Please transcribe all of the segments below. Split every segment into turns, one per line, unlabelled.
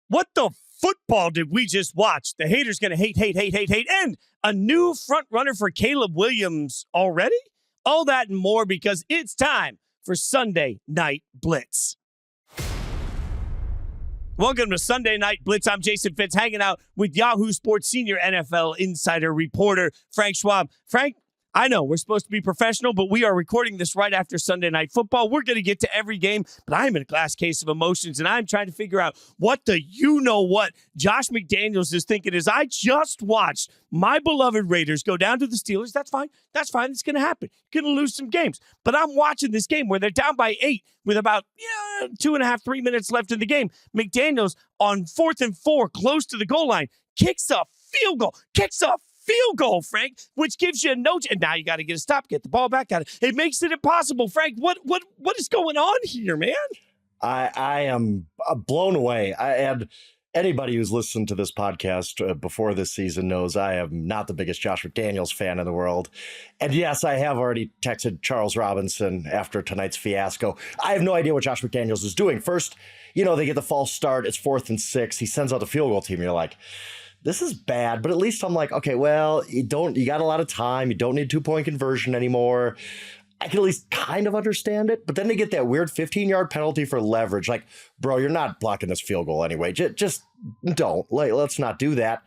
What the football did we just watch? The haters going to hate, and a new front runner for Caleb Williams already? All that and more because it's time for Sunday Night Blitz. Welcome to Sunday Night Blitz. I'm Jason Fitz, hanging out with Yahoo Sports senior NFL insider reporter Frank Schwab. Frank, I know we're supposed to be professional, but we are recording this right after Sunday Night Football. We're going to get to every game, but I'm in a glass case of emotions, and I'm trying to figure out what the you-know-what Josh McDaniels is thinking as I just watched my beloved Raiders go down to the Steelers. That's fine. That's fine. It's going to happen. You're going to lose some games. But I'm watching this game where they're down by 8 with about 2.5, 3 minutes left in the game. McDaniels on 4th and 4, close to the goal line, kicks a field goal, Frank, which gives you a no. And now you got to get a stop, get the ball back. It makes it impossible, Frank. What is going on here, man?
I am blown away. And anybody who's listened to this podcast before this season knows I am not the biggest Josh McDaniels fan in the world. And yes, I have already texted Charles Robinson after tonight's fiasco. I have no idea what Josh McDaniels is doing. First, they get the false start. It's 4th and 6. He sends out the field goal team. You're like, this is bad, but at least I'm like, okay, well, you got a lot of time. You don't need 2-point conversion anymore. I can at least kind of understand it. But then they get that weird 15-yard penalty for leverage. Like, bro, you're not blocking this field goal anyway. Just don't. Let's not do that.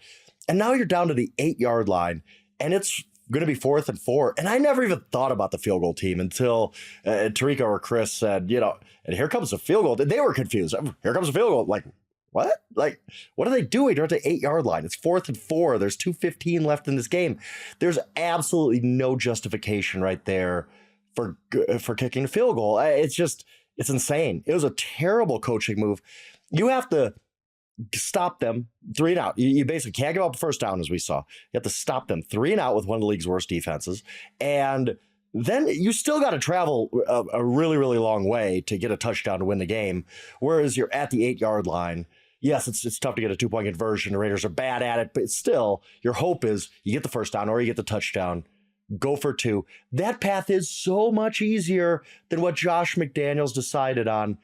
And now you're down to the 8-yard line, and it's going to be 4th and 4. And I never even thought about the field goal team until Tariq or Chris said, and here comes the field goal. They were confused. Here comes the field goal. Like, what? Like, what are they doing? They're at the 8-yard line. It's 4th and 4. There's 2:15 left in this game. There's absolutely no justification right there for kicking a field goal. It's insane. It was a terrible coaching move. You have to stop them 3 and out. You basically can't give up a first down, as we saw. You have to stop them 3 and out with one of the league's worst defenses. And then you still got to travel a really, really long way to get a touchdown to win the game. Whereas you're at the 8-yard line. Yes, it's tough to get a 2-point conversion. The Raiders are bad at it, but still, your hope is you get the first down or you get the touchdown. Go for 2. That path is so much easier than what Josh McDaniels decided on.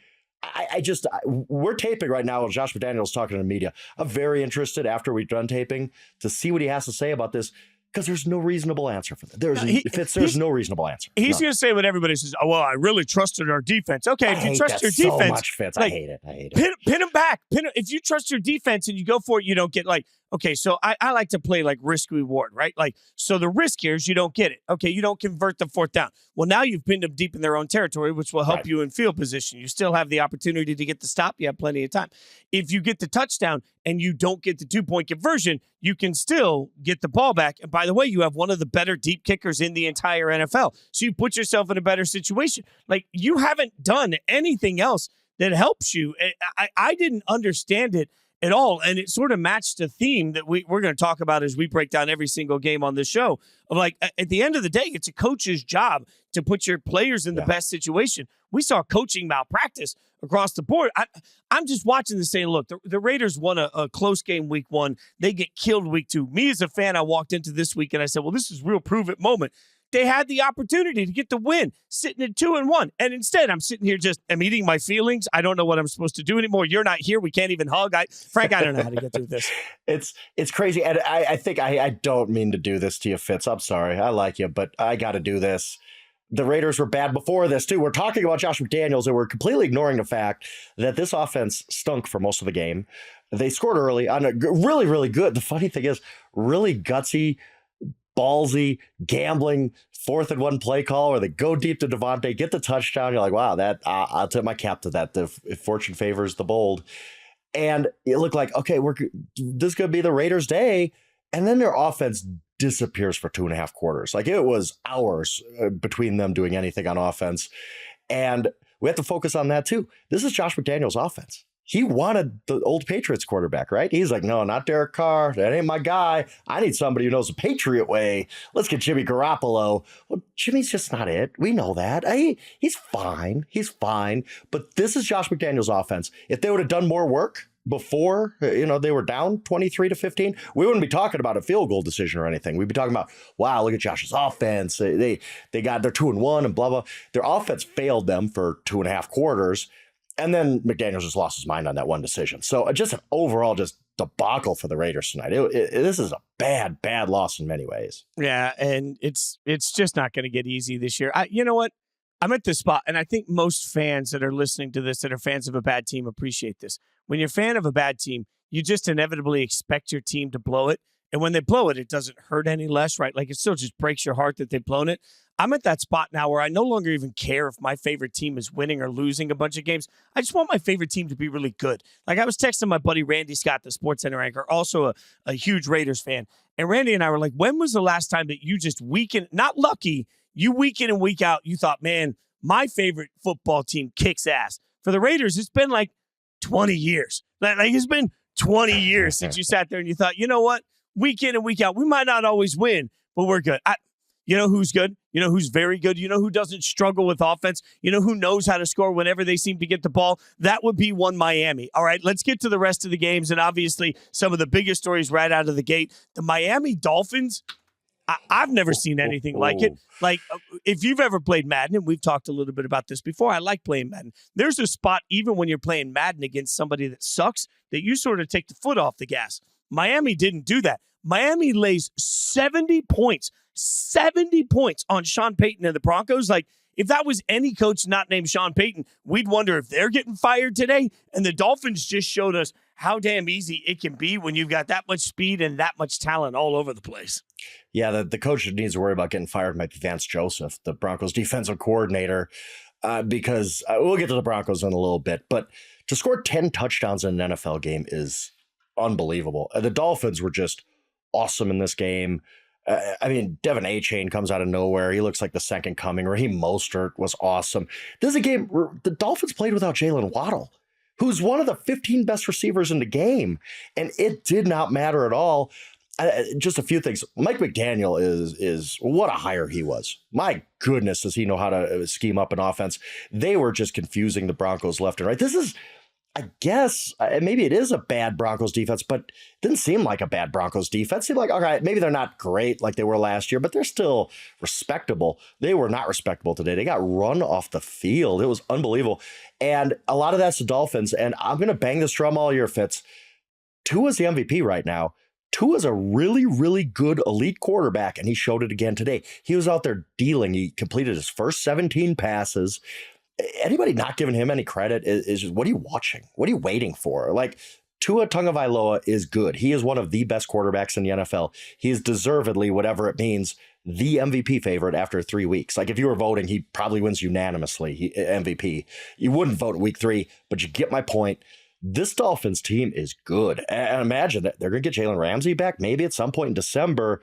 We're taping right now. Josh McDaniels talking to the media. I'm very interested after we're done taping to see what he has to say about this. Because there's no reasonable answer for that. There's no reasonable answer.
He's going to say what everybody says. Oh, well, I really trusted our defense. Okay, if you trust your defense,
so much, Fitz. I hate it.
Pin him back. If you trust your defense and you go for it, you don't get okay, so I like to play risk reward, right? So the risk here is you don't get it. Okay, you don't convert the 4th down. Well, now you've pinned them deep in their own territory, which will help you in field position. You still have the opportunity to get the stop. You have plenty of time. If you get the touchdown and you don't get the 2-point conversion, you can still get the ball back. And by the way, you have one of the better deep kickers in the entire NFL. So you put yourself in a better situation. You haven't done anything else that helps you. I didn't understand it at all. And it sort of matched the theme that we're going to talk about as we break down every single game on this show. Of at the end of the day, it's a coach's job to put your players in the best situation. We saw coaching malpractice across the board. I'm just watching this saying, look, the Raiders won a close game week 1. They get killed week 2. Me as a fan, I walked into this week and I said, well, this is real prove it moment. They had the opportunity to get the win, sitting at 2-1. And instead, I'm sitting here I'm eating my feelings. I don't know what I'm supposed to do anymore. You're not here. We can't even hug. Frank, I don't know how to get through this.
It's crazy. And I think I don't mean to do this to you, Fitz. I'm sorry. I like you, but I got to do this. The Raiders were bad before this, too. We're talking about Josh McDaniels, and we're completely ignoring the fact that this offense stunk for most of the game. They scored early on a really, really good. The funny thing is, really gutsy, ballsy, gambling 4th and 1 play call where they go deep to Devontae, get the touchdown. You're like, wow, that I'll tip my cap to that. If fortune favors the bold. And it looked like, okay, this could be the Raiders' day. And then their offense disappears for 2.5 quarters. It was hours between them doing anything on offense. And we have to focus on that too. This is Josh McDaniels' offense. He wanted the old Patriots quarterback, right? He's like, no, not Derek Carr. That ain't my guy. I need somebody who knows the Patriot way. Let's get Jimmy Garoppolo. Well, Jimmy's just not it. We know that. He's fine. He's fine. But this is Josh McDaniels' offense. If they would have done more work before, they were down 23-15, we wouldn't be talking about a field goal decision or anything. We'd be talking about, wow, look at Josh's offense. They got their 2-1 and blah, blah. Their offense failed them for 2.5 quarters. And then McDaniels just lost his mind on that one decision. So just an overall just debacle for the Raiders tonight. This is a bad loss in many ways.
Yeah, and it's just not going to get easy this year. You know what? I'm at this spot, and I think most fans that are listening to this that are fans of a bad team appreciate this. When you're a fan of a bad team, you just inevitably expect your team to blow it. And when they blow it, it doesn't hurt any less, right? Like, it still just breaks your heart that they've blown it. I'm at that spot now where I no longer even care if my favorite team is winning or losing a bunch of games. I just want my favorite team to be really good. Like, I was texting my buddy Randy Scott, the SportsCenter anchor, also a huge Raiders fan. And Randy and I were like, when was the last time that you just week in, not lucky, you week in and week out, you thought, man, my favorite football team kicks ass. For the Raiders, it's been like 20 years. Like it's been 20 years since you sat there and you thought, you know what? Week in and week out, we might not always win, but we're good. You know who's good? You know who's very good? You know who doesn't struggle with offense? You know who knows how to score whenever they seem to get the ball? That would be one Miami. All right, let's get to the rest of the games. And obviously, some of the biggest stories right out of the gate. The Miami Dolphins, I've never seen anything like it. Like, if you've ever played Madden, and we've talked a little bit about this before, I like playing Madden. There's a spot, even when you're playing Madden against somebody that sucks, that you sort of take the foot off the gas. Miami didn't do that. Miami lays 70 points on Sean Payton and the Broncos. Like, if that was any coach not named Sean Payton, we'd wonder if they're getting fired today. And the Dolphins just showed us how damn easy it can be when you've got that much speed and that much talent all over the place.
Yeah, the coach that needs to worry about getting fired might be Vance Joseph, the Broncos defensive coordinator, because we'll get to the Broncos in a little bit. But to score 10 touchdowns in an NFL game is unbelievable. The Dolphins were just awesome in this game. I mean, Devin A-Chain comes out of nowhere. He looks like the second coming. Raheem Mostert was awesome. This is a game where the Dolphins played without Jalen Waddle, who's one of the 15 best receivers in the game. And it did not matter at all. Just a few things. Mike McDaniel is what a hire he was. My goodness, does he know how to scheme up an offense? They were just confusing the Broncos left and right. This is, I guess, maybe it is a bad Broncos defense, but it didn't seem like a bad Broncos defense. It seemed like, all right, maybe they're not great like they were last year, but they're still respectable. They were not respectable today. They got run off the field. It was unbelievable. And a lot of that's the Dolphins. And I'm going to bang this drum all year, Fitz. Tua's the MVP right now. Tua's a really, really good elite quarterback, and he showed it again today. He was out there dealing. He completed his first 17 passes. Anybody not giving him any credit is just, what are you watching? What are you waiting for? Like, Tua Tagovailoa is good. He is one of the best quarterbacks in the NFL. He is deservedly, whatever it means, the MVP favorite after 3 weeks. Like, if you were voting, he probably wins unanimously, MVP. You wouldn't vote in week 3, but you get my point. This Dolphins team is good. And imagine that they're going to get Jalen Ramsey back maybe at some point in December.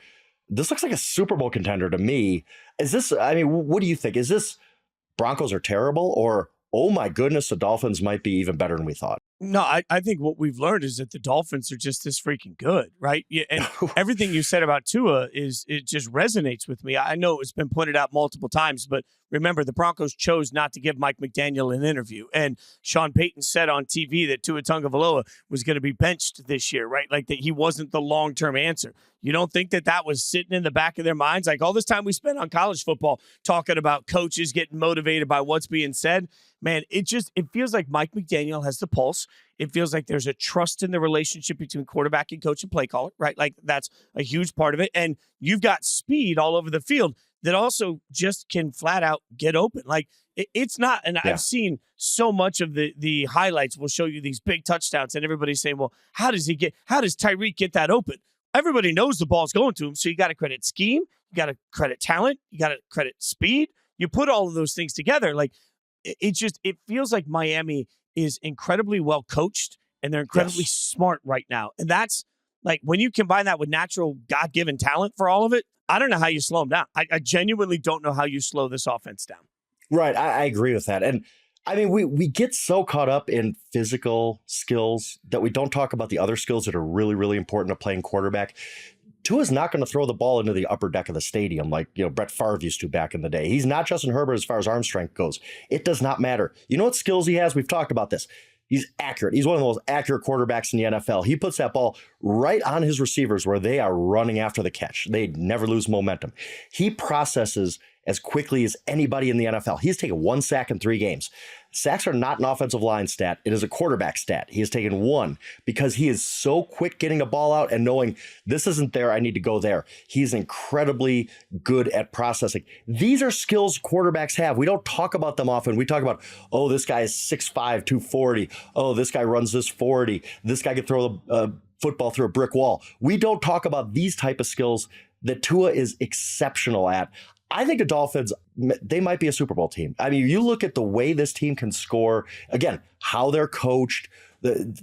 This looks like a Super Bowl contender to me. Is this, I mean, what do you think? Is this Broncos are terrible, or, oh my goodness, the Dolphins might be even better than we thought?
No, I think what we've learned is that the Dolphins are just this freaking good, right? Yeah, and everything you said about Tua it just resonates with me. I know it's been pointed out multiple times, but remember, the Broncos chose not to give Mike McDaniel an interview, and Sean Payton said on TV that Tua Tagovailoa was going to be benched this year, right? Like, that he wasn't the long-term answer. You don't think that was sitting in the back of their minds? Like, all this time we spent on college football talking about coaches getting motivated by what's being said, man, it feels like Mike McDaniel has the pulse. It feels like there's a trust in the relationship between quarterback and coach and play caller, right? Like, that's a huge part of it. And you've got speed all over the field that also just can flat out get open. Like, it's not, and yeah. I've seen so much of the highlights will show you these big touchdowns, and everybody's saying, well, how does Tyreek get that open? Everybody knows the ball's going to him, so you got to credit scheme, you got to credit talent, you got to credit speed. You put all of those things together, like, it feels like Miami is incredibly well coached, and they're incredibly smart right now. And that's, like, when you combine that with natural God-given talent for all of it, I don't know how you slow them down. I genuinely don't know how you slow this offense down. Right.
I agree with that. And I mean, we get so caught up in physical skills that we don't talk about the other skills that are really, really important to playing quarterback. Tua's not going to throw the ball into the upper deck of the stadium like, Brett Favre used to back in the day. He's not Justin Herbert as far as arm strength goes. It does not matter. You know what skills he has? We've talked about this. He's accurate. He's one of the most accurate quarterbacks in the NFL. He puts that ball right on his receivers where they are running after the catch. They never lose momentum. He processes as quickly as anybody in the NFL. He's taken 1 sack in 3 games. Sacks are not an offensive line stat. It is a quarterback stat. He has taken 1 because he is so quick getting a ball out and knowing this isn't there, I need to go there. He's incredibly good at processing. These are skills quarterbacks have. We don't talk about them often. We talk about, oh, this guy is 6'5", 240. Oh, this guy runs this 40. This guy can throw the football through a brick wall. We don't talk about these type of skills that Tua is exceptional at. I think the Dolphins, they might be a Super Bowl team. I mean, you look at the way this team can score, again, how they're coached,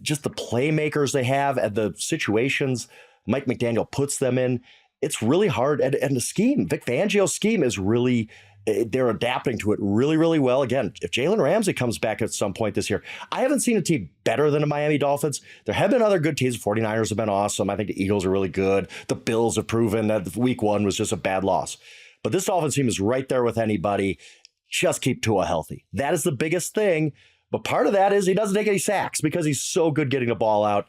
just the playmakers they have and the situations Mike McDaniel puts them in. It's really hard. And the scheme, Vic Fangio's scheme is really, they're adapting to it really, really well. Again, if Jalen Ramsey comes back at some point this year, I haven't seen a team better than the Miami Dolphins. There have been other good teams. 49ers have been awesome. I think the Eagles are really good. The Bills have proven that week 1 was just a bad loss. But this Dolphins team is right there with anybody. Just keep Tua healthy. That is the biggest thing. But part of that is he doesn't take any sacks because he's so good getting the ball out.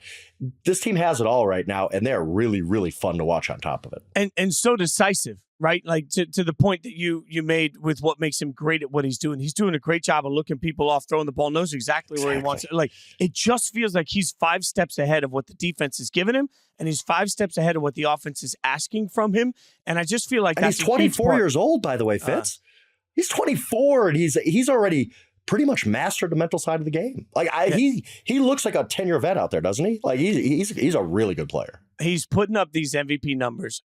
This team has it all right now, and they're really, really fun to watch on top of it.
And so decisive, right? Like to the point that you made with what makes him great at what he's doing. He's doing a great job of looking people off, throwing the ball, knows exactly where he wants it. Like, it just feels like he's 5 steps ahead of what the defense is giving him, and he's 5 steps ahead of what the offense is asking from him. And I just feel like
and
that's
he's 24 years old, by the way, Fitz. He's 24, and he's already pretty much mastered the mental side of the game. Like he looks like a 10-year vet out there, doesn't he? Like he's a really good player.
He's putting up these MVP numbers.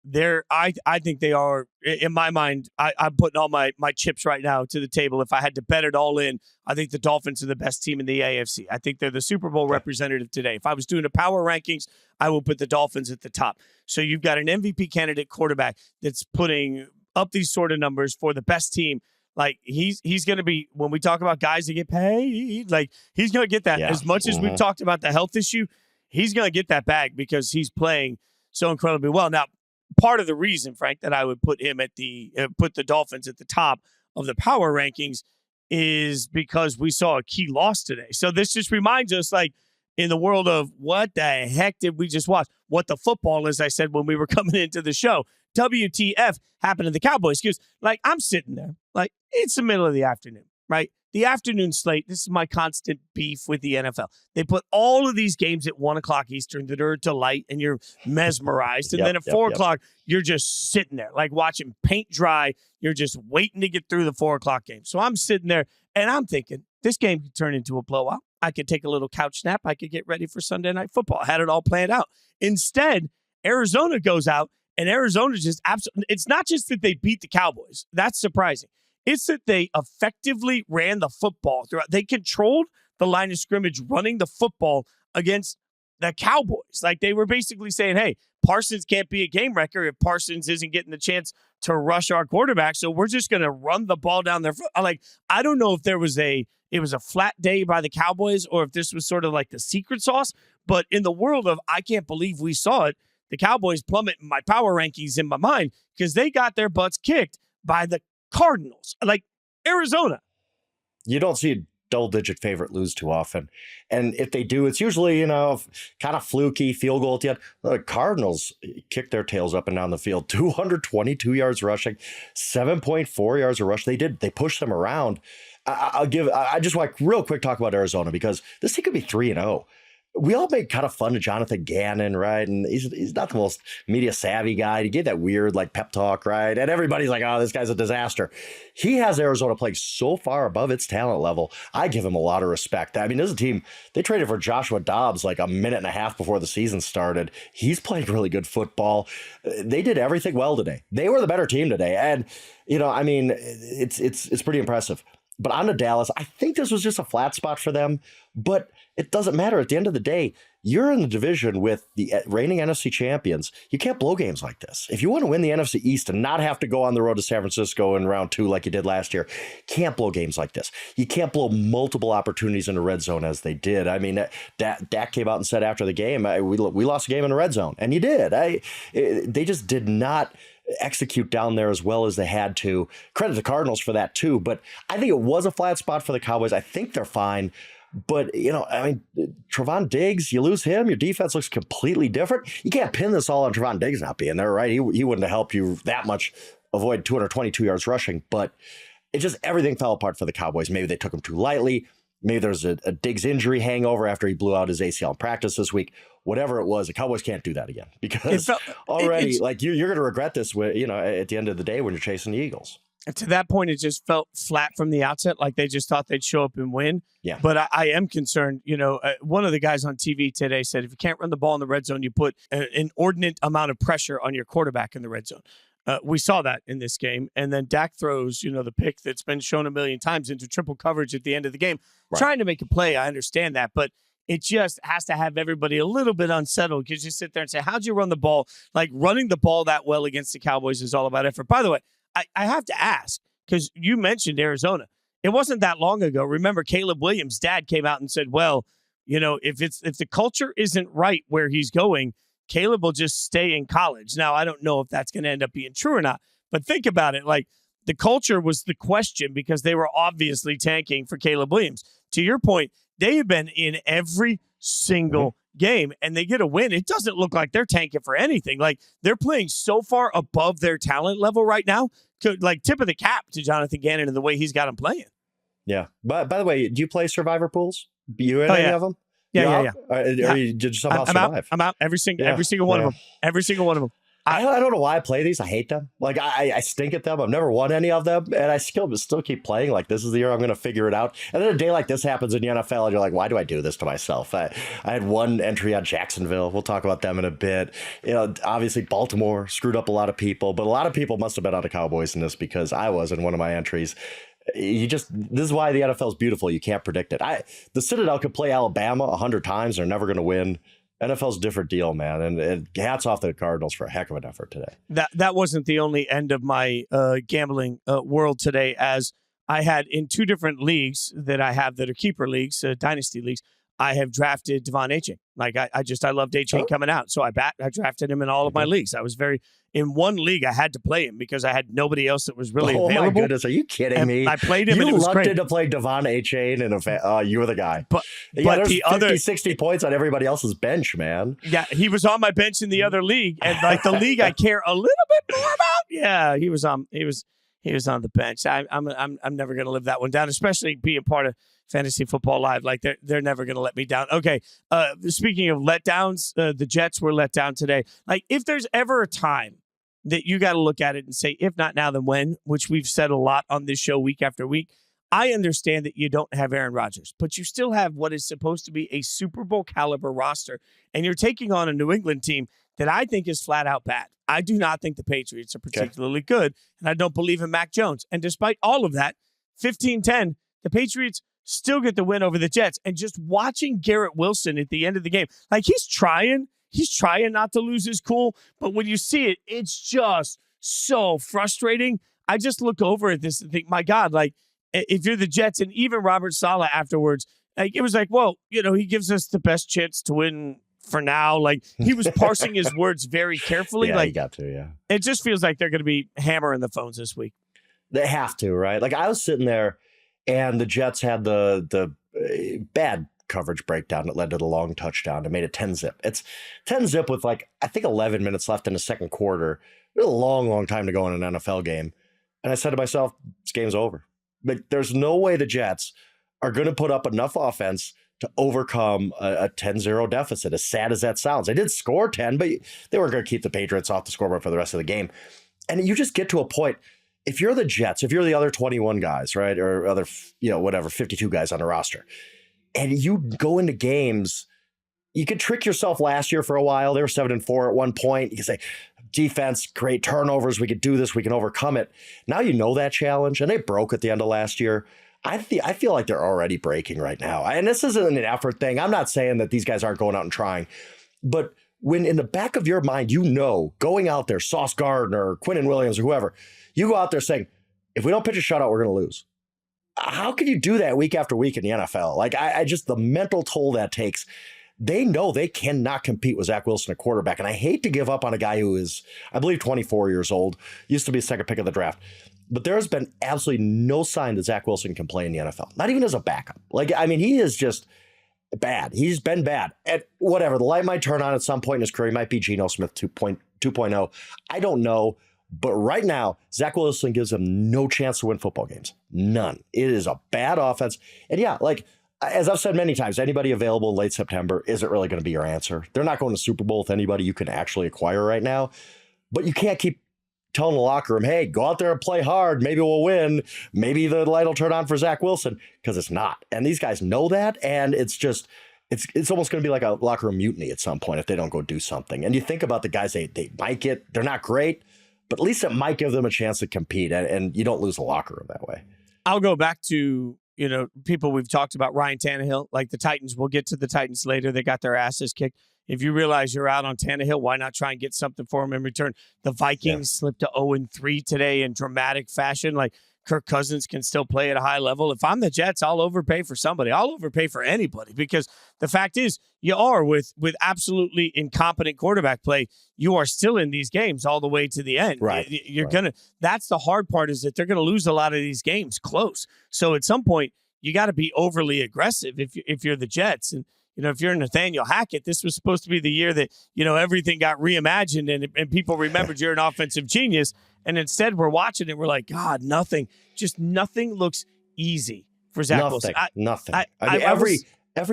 I think they are, in my mind, I'm putting all my chips right now to the table. If I had to bet it all in, I think the Dolphins are the best team in the AFC. I think they're the Super Bowl representative today. If I was doing a power rankings, I would put the Dolphins at the top. So you've got an MVP candidate quarterback that's putting up these sort of numbers for the best team. Like he's going to be, when we talk about guys that get paid, like he's going to get that. As much as we've talked about the health issue, he's going to get that bag because he's playing so incredibly well. Now, part of the reason, Frank, that I would put him at put the Dolphins at the top of the power rankings is because we saw a key loss today. So this just reminds us, like, in the world of what the heck did we just watch? What the football is, I said when we were coming into the show. WTF happened to the Cowboys? Because, like, I'm sitting there, like, it's the middle of the afternoon, right? The afternoon slate, this is my constant beef with the NFL. They put all of these games at 1 o'clock Eastern that are a delight, and you're mesmerized. And then at 4 o'clock, you're just sitting there, like watching paint dry. You're just waiting to get through the 4 o'clock game. So I'm sitting there, and I'm thinking, this game could turn into a blowout. I could take a little couch nap. I could get ready for Sunday Night Football. I had it all planned out. Instead, Arizona goes out, and Arizona just absolutely, it's not just that they beat the Cowboys. That's surprising. It's that they effectively ran the football throughout. They controlled the line of scrimmage running the football against the Cowboys. Like, they were basically saying, hey, Parsons can't be a game wrecker if Parsons isn't getting the chance to rush our quarterback. So we're just going to run the ball down their foot. Like, I don't know if it was a flat day by the Cowboys or if this was sort of like the secret sauce. But in the world of, I can't believe we saw it, the Cowboys plummet in my power rankings in my mind because they got their butts kicked by the Cardinals, like Arizona.
You don't see a double-digit favorite lose too often. And if they do, it's usually, kind of fluky, field goal at the end. The Cardinals kick their tails up and down the field. 222 yards rushing, 7.4 yards of rush. They pushed them around. I just want to real quick talk about Arizona because this team could be 3-0. We all made kind of fun of Jonathan Gannon, right? And he's not the most media savvy guy. He gave that weird like pep talk, right? And everybody's like, oh, this guy's a disaster. He has Arizona playing so far above its talent level. I give him a lot of respect. I mean, this is a team, they traded for Joshua Dobbs like a minute and a half before the season started. He's played really good football. They did everything well today. They were the better team today. And, it's pretty impressive. But on to Dallas, I think this was just a flat spot for them, but it doesn't matter. At the end of the day, you're in the division with the reigning NFC champions. You can't blow games like this. If you want to win the NFC East and not have to go on the road to San Francisco in round 2 like you did last year, can't blow games like this. You can't blow multiple opportunities in the red zone as they did. I mean, Dak came out and said after the game, we lost a game in the red zone, and you did. They just did not execute down there as well as they had to. Credit the Cardinals for that too, but I think it was a flat spot for the Cowboys. I think they're fine. But, Trevon Diggs, you lose him, your defense looks completely different. You can't pin this all on Trevon Diggs not being there, right? He wouldn't have helped you that much avoid 222 yards rushing, but it just everything fell apart for the Cowboys. Maybe they took him too lightly. Maybe there's a Diggs injury hangover after he blew out his ACL in practice this week. Whatever it was, the Cowboys can't do that again because already, you're going to regret this. At the end of the day when you're chasing the Eagles.
And to that point, it just felt flat from the outset, like they just thought they'd show up and win.
Yeah.
But I am concerned. One of the guys on TV today said if you can't run the ball in the red zone, you put an inordinate amount of pressure on your quarterback in the red zone. We saw that in this game. And then Dak throws, the pick that's been shown a million times into triple coverage at the end of the game. Right. Trying to make a play, I understand that. But it just has to have everybody a little bit unsettled because you sit there and say, how'd you run the ball? Like running the ball that well against the Cowboys is all about effort. By the way, I have to ask, because you mentioned Arizona. It wasn't that long ago. Remember, Caleb Williams' dad came out and said, well, if the culture isn't right where he's going, Caleb will just stay in college. Now, I don't know if that's going to end up being true or not, but think about it. Like, the culture was the question because they were obviously tanking for Caleb Williams. To your point, they have been in every single game and they get a win. It doesn't look like they're tanking for anything. Like, they're playing so far above their talent level right now. Like, tip of the cap to Jonathan Gannon and the way he's got him playing.
Yeah. But by the way, do you play survivor pools? You in any of them?
Yeah.
Or did you somehow survive?
I'm out. Every single one of them. Every single one of them.
I don't know why I play these. I hate them. Like, I stink at them. I've never won any of them, and I still keep playing. Like, this is the year I'm going to figure it out. And then a day like this happens in the NFL, and you're like, why do I do this to myself? I had one entry on Jacksonville. We'll talk about them in a bit. Obviously Baltimore screwed up a lot of people, but a lot of people must have been on the Cowboys in this because I was in one of my entries. This is why the NFL is beautiful. You can't predict it. The Citadel could play Alabama 100 times. They're never going to win. NFL's a different deal, man. And hats off to the Cardinals for a heck of an effort today.
That wasn't the only end of my gambling world today, as I had in two different leagues that I have that are keeper leagues, dynasty leagues. I have drafted Devon Achane. Like, I loved Achane coming out. So I drafted him in all of my leagues. I was in one league, I had to play him because I had nobody else that was really available.
Oh, my goodness. Are you kidding me?
I played him and it was great.
You loved to play Devon Achane and you were the guy.
But
there's
the
60 points on everybody else's bench, man.
Yeah, he was on my bench in the other league. And like the league I care a little bit more about. Yeah, he was on the bench. I'm never going to live that one down, especially being part of Fantasy Football Live. Like, they're never going to let me down. Okay, speaking of letdowns, the Jets were let down today. Like, if there's ever a time that you got to look at it and say, if not now, then when, which we've said a lot on this show week after week. I understand that you don't have Aaron Rodgers, but you still have what is supposed to be a Super Bowl caliber roster, and you're taking on a New England team that I think is flat out bad. I do not think the Patriots are particularly good, and I don't believe in Mac Jones. And despite all of that, 15-10, the Patriots still get the win over the Jets. And just watching Garrett Wilson at the end of the game, like, he's trying not to lose his cool, but when you see it, it's just so frustrating. I just look over at this and think, my God, like, if you're the Jets, and even Robert Saleh afterwards, like, it was like, well, he gives us the best chance to win for now. Like, he was parsing his words very carefully.
Yeah,
like,
he got to, yeah.
It just feels like they're going to be hammering the phones this week.
They have to, right? Like, I was sitting there, and the Jets had the bad coverage breakdown that led to the long touchdown. It made it 10-zip. It's 10-zip with, like, I think 11 minutes left in the second quarter. It was a long, long time to go in an NFL game. And I said to myself, this game's over. But there's no way the Jets are going to put up enough offense to overcome a 10-0 deficit, as sad as that sounds. They did score 10, but they were going to keep the Patriots off the scoreboard for the rest of the game. And you just get to a point, if you're the Jets, if you're the other 21 guys, right, or other, 52 guys on the roster, and you go into games, you could trick yourself last year for a while. They were 7-4 at one point. You can say, defense, great turnovers. We could do this. We can overcome it. Now you know that challenge, and they broke at the end of last year. I feel like they're already breaking right now. And this isn't an effort thing. I'm not saying that these guys aren't going out and trying. But when in the back of your mind, going out there, Sauce Gardner, Quinnen Williams, or whoever, you go out there saying, if we don't pitch a shutout, we're going to lose. How can you do that week after week in the NFL? Like, I just, the mental toll that takes. They know they cannot compete with Zach Wilson, a quarterback. And I hate to give up on a guy who is, I believe, 24 years old, used to be a second pick of the draft. But there has been absolutely no sign that Zach Wilson can play in the NFL, not even as a backup. Like, I mean, he is just bad. He's been bad. And whatever, the light might turn on at some point in his career. He might be Geno Smith 2.0. I don't know. But right now, Zach Wilson gives them no chance to win football games. None. It is a bad offense. And yeah, like, as I've said many times, anybody available in late September isn't really going to be your answer. They're not going to Super Bowl with anybody you can actually acquire right now. But you can't keep telling the locker room, hey, go out there and play hard. Maybe we'll win. Maybe the light will turn on for Zach Wilson, because it's not. And these guys know that. And it's just, it's almost going to be like a locker room mutiny at some point if they don't go do something. And you think about the guys they might get, they're not great, but at least it might give them a chance to compete. And you don't lose the locker room that way.
I'll go back to, people we've talked about, Ryan Tannehill, like the Titans. We'll get to the Titans later. They got their asses kicked. If you realize you're out on Tannehill, why not try and get something for him in return? The Vikings slipped to 0-3 today in dramatic fashion. Like, Kirk Cousins can still play at a high level. If I'm the Jets, I'll overpay for somebody. I'll overpay for anybody, because the fact is, you are with absolutely incompetent quarterback play, you are still in these games all the way to the end.
Right.
That's the hard part, is that they're going to lose a lot of these games close. So at some point, you got to be overly aggressive if you're the Jets. And, if you're Nathaniel Hackett, this was supposed to be the year that, everything got reimagined and people remembered you're an offensive genius. And instead we're watching it. We're like, God, nothing looks easy for Zach Wilson.
Nothing. Every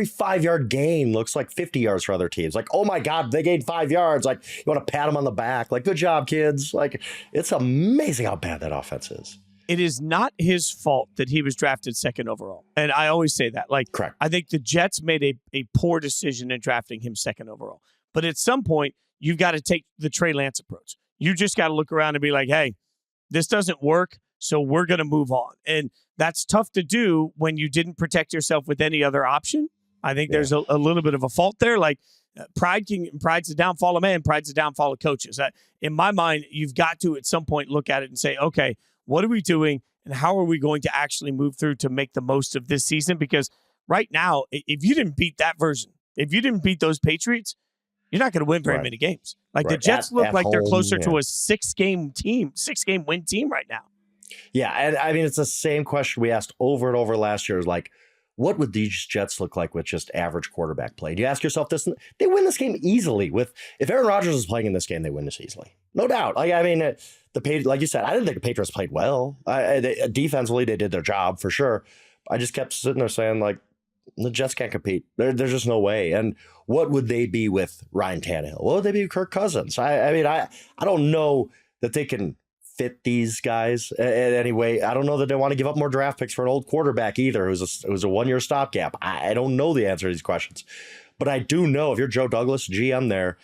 5-yard gain looks like 50 yards for other teams. Like, oh my God, they gained 5 yards. Like, you want to pat them on the back. Like, good job, kids. Like, it's amazing how bad that offense is.
It is not his fault that he was drafted second overall. And I always say that. Like,
correct.
I think the Jets made a poor decision in drafting him second overall. But at some point, you've got to take the Trey Lance approach. You just got to look around and be like, hey, this doesn't work, so we're going to move on. And that's tough to do when you didn't protect yourself with any other option. I think there's a little bit of a fault there. Like, pride's the downfall of man, pride's the downfall of coaches. In my mind, you've got to at some point look at it and say, okay, what are we doing, and how are we going to actually move through to make the most of this season? Because right now, if you didn't beat that version, if you didn't beat those Patriots, you're not going to win very many games. Like, the Jets look like they're closer to a 6-game win team right now.
Yeah, and I mean, it's the same question we asked over and over last year. Is like, what would these Jets look like with just average quarterback play? Do you ask yourself this? They win this game easily. If Aaron Rodgers is playing in this game, they win this easily. No doubt. Like, I mean, like you said, I didn't think the Patriots played well. Defensively, they did their job for sure. I just kept sitting there saying, like, the Jets can't compete. There's just no way. And what would they be with Ryan Tannehill? What would they be with Kirk Cousins? I don't know that they can fit these guys in any way. I don't know that they want to give up more draft picks for an old quarterback either. It was a 1-year stopgap. I don't know the answer to these questions. But I do know, if you're Joe Douglas, GM there,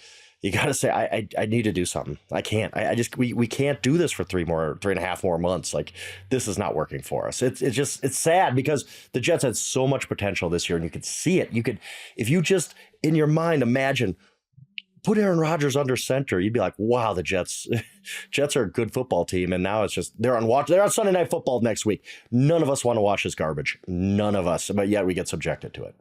you got to say, I need to do something. I can't. We can't do this for 3.5 more months. Like, this is not working for us. It's sad, because the Jets had so much potential this year, and you could see it. If you just in your mind imagine, put Aaron Rodgers under center, you'd be like, wow, the Jets are a good football team. And now it's just, they're on Sunday Night Football next week. None of us want to watch this garbage. None of us. But yet we get subjected to it.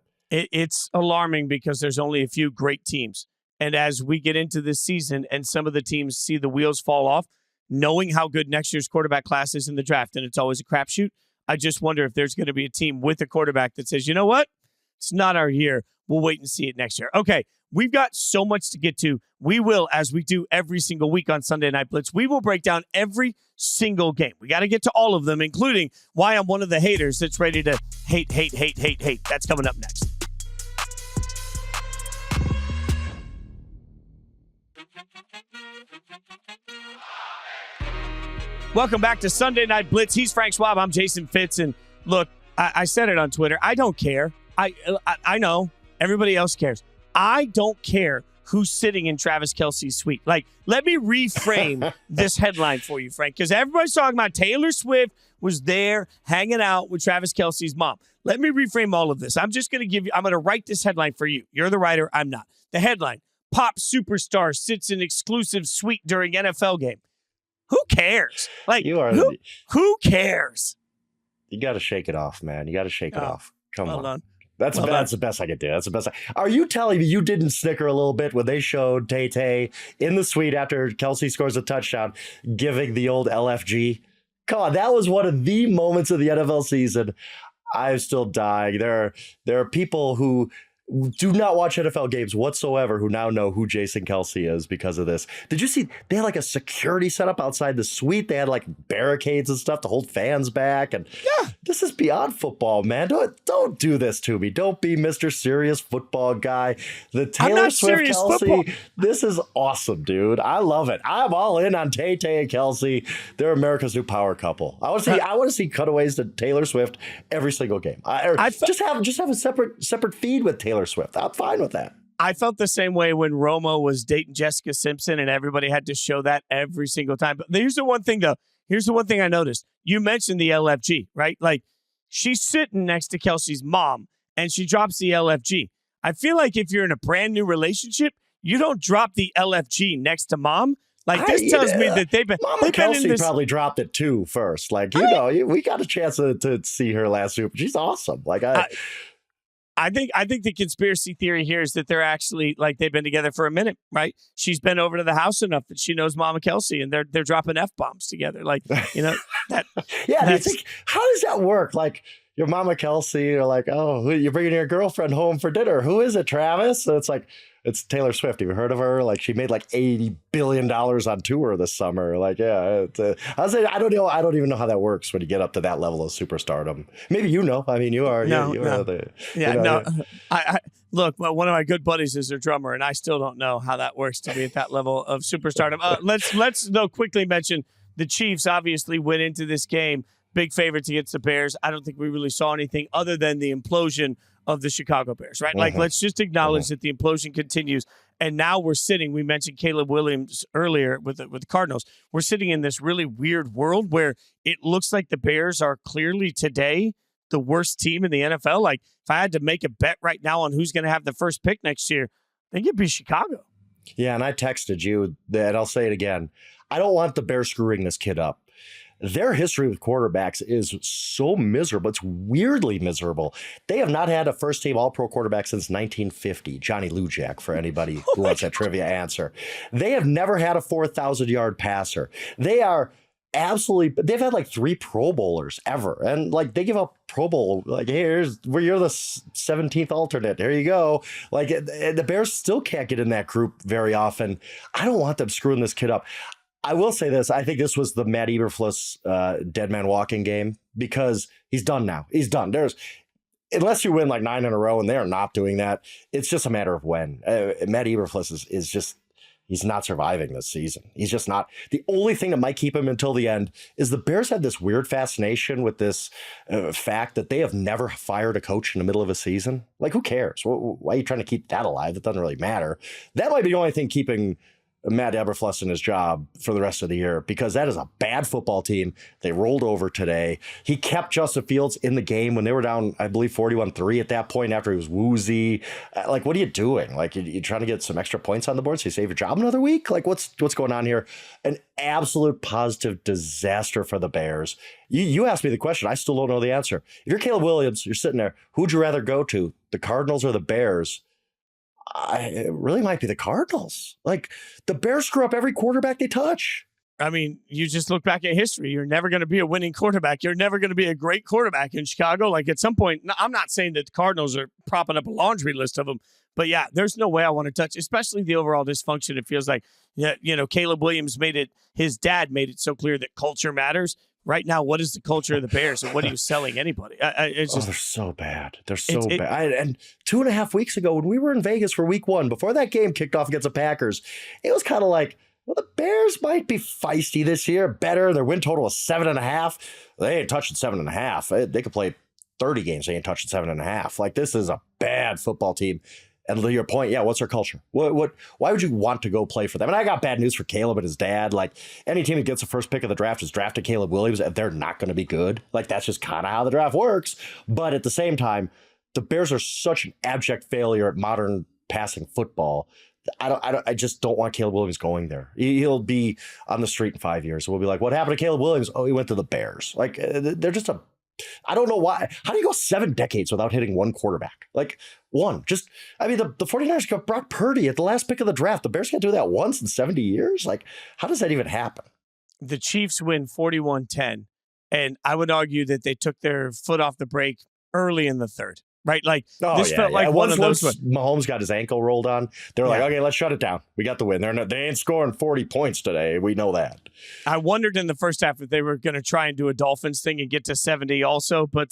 It's alarming, because there's only a few great teams. And as we get into this season and some of the teams see the wheels fall off, knowing how good next year's quarterback class is in the draft, and it's always a crapshoot, I just wonder if there's going to be a team with a quarterback that says, you know what? It's not our year. We'll wait and see it next year. Okay, we've got so much to get to. We will, as we do every single week on Sunday Night Blitz, we will break down every single game. We got to get to all of them, including why I'm one of the haters that's ready to hate. That's coming up next. Welcome back to Sunday Night Blitz. He's Frank Schwab. I'm Jason Fitz. And look, I said it on Twitter. I don't care. I know everybody else cares. I don't care who's sitting in Travis Kelce's suite. Like, let me reframe this headline for you, Frank, because everybody's talking about Taylor Swift was there hanging out with Travis Kelce's mom. Let me reframe all of this. I'm going to write this headline for you. You're the writer. I'm not. The headline: pop superstar sits in exclusive suite during NFL game. Who cares? Like, who cares?
You got to shake it off, man. You got to shake it off. Come on. That's the best I could do. That's the best. Are you telling me you didn't snicker a little bit when they showed Tay in the suite after Kelce scores a touchdown, giving the old LFG? Come on, that was one of the moments of the NFL season. I'm still dying. There are people who do not watch NFL games whatsoever who now know who Jason Kelce is because of this. Did you see they had like a security setup outside the suite? They had like barricades and stuff to hold fans back. And yeah, this is beyond football, man. Don't do this to me. Don't be Mr. Serious Football guy. The Taylor Swift Kelce. Football. This is awesome, dude. I love it. I'm all in on Tay-Tay and Kelce. They're America's new power couple. I want to see cutaways to Taylor Swift every single game. Just have a separate feed with Taylor Swift. I'm fine with that.
I felt the same way when Romo was dating Jessica Simpson and everybody had to show that every single time. But here's the one thing, though. Here's the one thing I noticed. You mentioned the LFG, right? Like, she's sitting next to Kelsey's mom and she drops the LFG. I feel like if you're in a brand new relationship, you don't drop the LFG next to mom. Like, this tells me that they've been
Kelsey
in this.
Probably dropped it too first. Like, we got a chance to see her last Super. She's awesome. Like,
I think the conspiracy theory here is that they're actually, like, they've been together for a minute, right? She's been over to the house enough that she knows Mama Kelsey, and they're dropping F-bombs together. Like, that.
Yeah, how does that work? Like, your Mama Kelsey, you're like, oh, you're bringing your girlfriend home for dinner. Who is it, Travis? So it's like, it's Taylor Swift. Have you heard of her? Like, she made like $80 billion on tour this summer. Like, yeah, I don't know. I don't even know how that works when you get up to that level of superstardom. Maybe you know. I mean, you are.
No. Look, well, one of my good buddies is a drummer, and I still don't know how that works to be at that level of superstardom. Let's though quickly mention the Chiefs. Obviously, went into this game big favorites against the Bears. I don't think we really saw anything other than the implosion of the Chicago Bears, right? Like, let's just acknowledge that the implosion continues. And now we're sitting, we mentioned Caleb Williams earlier with the Cardinals. We're sitting in this really weird world where it looks like the Bears are clearly today the worst team in the NFL. Like, if I had to make a bet right now on who's going to have the first pick next year, I think it'd be Chicago.
Yeah, and I texted you that, I'll say it again. I don't want the Bears screwing this kid up. Their history with quarterbacks is so miserable. It's weirdly miserable. They have not had a first-team All-Pro quarterback since 1950. Johnny Lujack, for anybody who wants that trivia answer. They have never had a 4,000-yard passer. They are absolutely. They've had like 3 Pro Bowlers ever, and like they give up Pro Bowl. Like, here's where you're the 17th alternate. Here you go. Like, the Bears still can't get in that group very often. I don't want them screwing this kid up. I will say this. I think this was the Matt Eberflus dead man walking game, because he's done now. He's done. Unless you win like 9 in a row, and they're not doing that, it's just a matter of when. Matt Eberflus is just, he's not surviving this season. He's just not. The only thing that might keep him until the end is the Bears have this weird fascination with this fact that they have never fired a coach in the middle of a season. Like, who cares? Why are you trying to keep that alive? It doesn't really matter. That might be the only thing keeping Matt Eberflus in his job for the rest of the year, because that is a bad football team. They rolled over today. He kept Justin Fields in the game when they were down, I believe, 41-3 at that point after he was woozy. Like, what are you doing? Like, you trying to get some extra points on the board so you save your job another week? Like, what's going on here? An absolute positive disaster for the Bears. You asked me the question. I still don't know the answer. If you're Caleb Williams, you're sitting there, who'd you rather go to, the Cardinals or the Bears? It really might be the Cardinals. Like, the Bears screw up every quarterback they touch.
I mean, you just look back at history. You're never going to be a winning quarterback. You're never going to be a great quarterback in Chicago. Like, at some point, I'm not saying that the Cardinals are propping up a laundry list of them, but yeah, there's no way I want to touch, especially the overall dysfunction. It feels like, Caleb Williams his dad made it so clear that culture matters. Right now, what is the culture of the Bears, and what are you selling anybody? It's just,
they're so bad. They're so bad. And 2.5 weeks ago, when we were in Vegas for week 1, before that game kicked off against the Packers, it was kind of like, well, the Bears might be feisty this year, better. Their win total was 7.5. They ain't touching 7.5. They could play 30 games. They ain't touching 7.5. Like, this is a bad football team. And to your point, yeah, what's their culture? Why would you want to go play for them? And I got bad news for Caleb and his dad. Like, any team that gets the first pick of the draft is drafted Caleb Williams, and they're not going to be good. Like, that's just kind of how the draft works. But at the same time, the Bears are such an abject failure at modern passing football. I just don't want Caleb Williams going there. He'll be on the street in 5 years. We'll be like, what happened to Caleb Williams? Oh, he went to the Bears. Like, they're just I don't know why. How do you go 7 decades without hitting one quarterback? Like, one. Just, I mean, the 49ers got Brock Purdy at the last pick of the draft. The Bears can't do that once in 70 years? Like, how does that even happen?
The Chiefs win 41-10, and I would argue that they took their foot off the brake early in the third. right? Like
Oh,
this
yeah,
felt like one of those.
Once Mahomes got his ankle rolled on, they were like, okay, let's shut it down. We got the win. They ain't scoring 40 points today. We know that.
I wondered in the first half if they were going to try and do a Dolphins thing and get to 70 also, but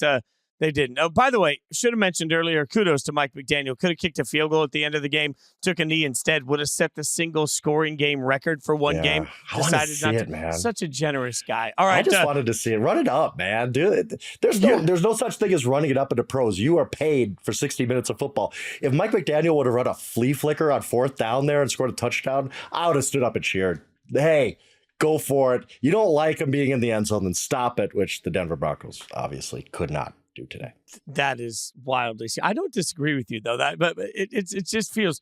they didn't. Oh, by the way, should have mentioned earlier, kudos to Mike McDaniel. Could have kicked a field goal at the end of the game, took a knee instead, would have set the single scoring game record for one game. Decided not to. Man. Such a generous guy. All right.
I just wanted to see it. Run it up, man. Dude, there's no such thing as running it up into pros. You are paid for 60 minutes of football. If Mike McDaniel would have run a flea flicker on 4th down there and scored a touchdown, I would have stood up and cheered. Hey, go for it. You don't like him being in the end zone, then stop it, which the Denver Broncos obviously could not do today.
That is wildly. I don't disagree with you though. But it just feels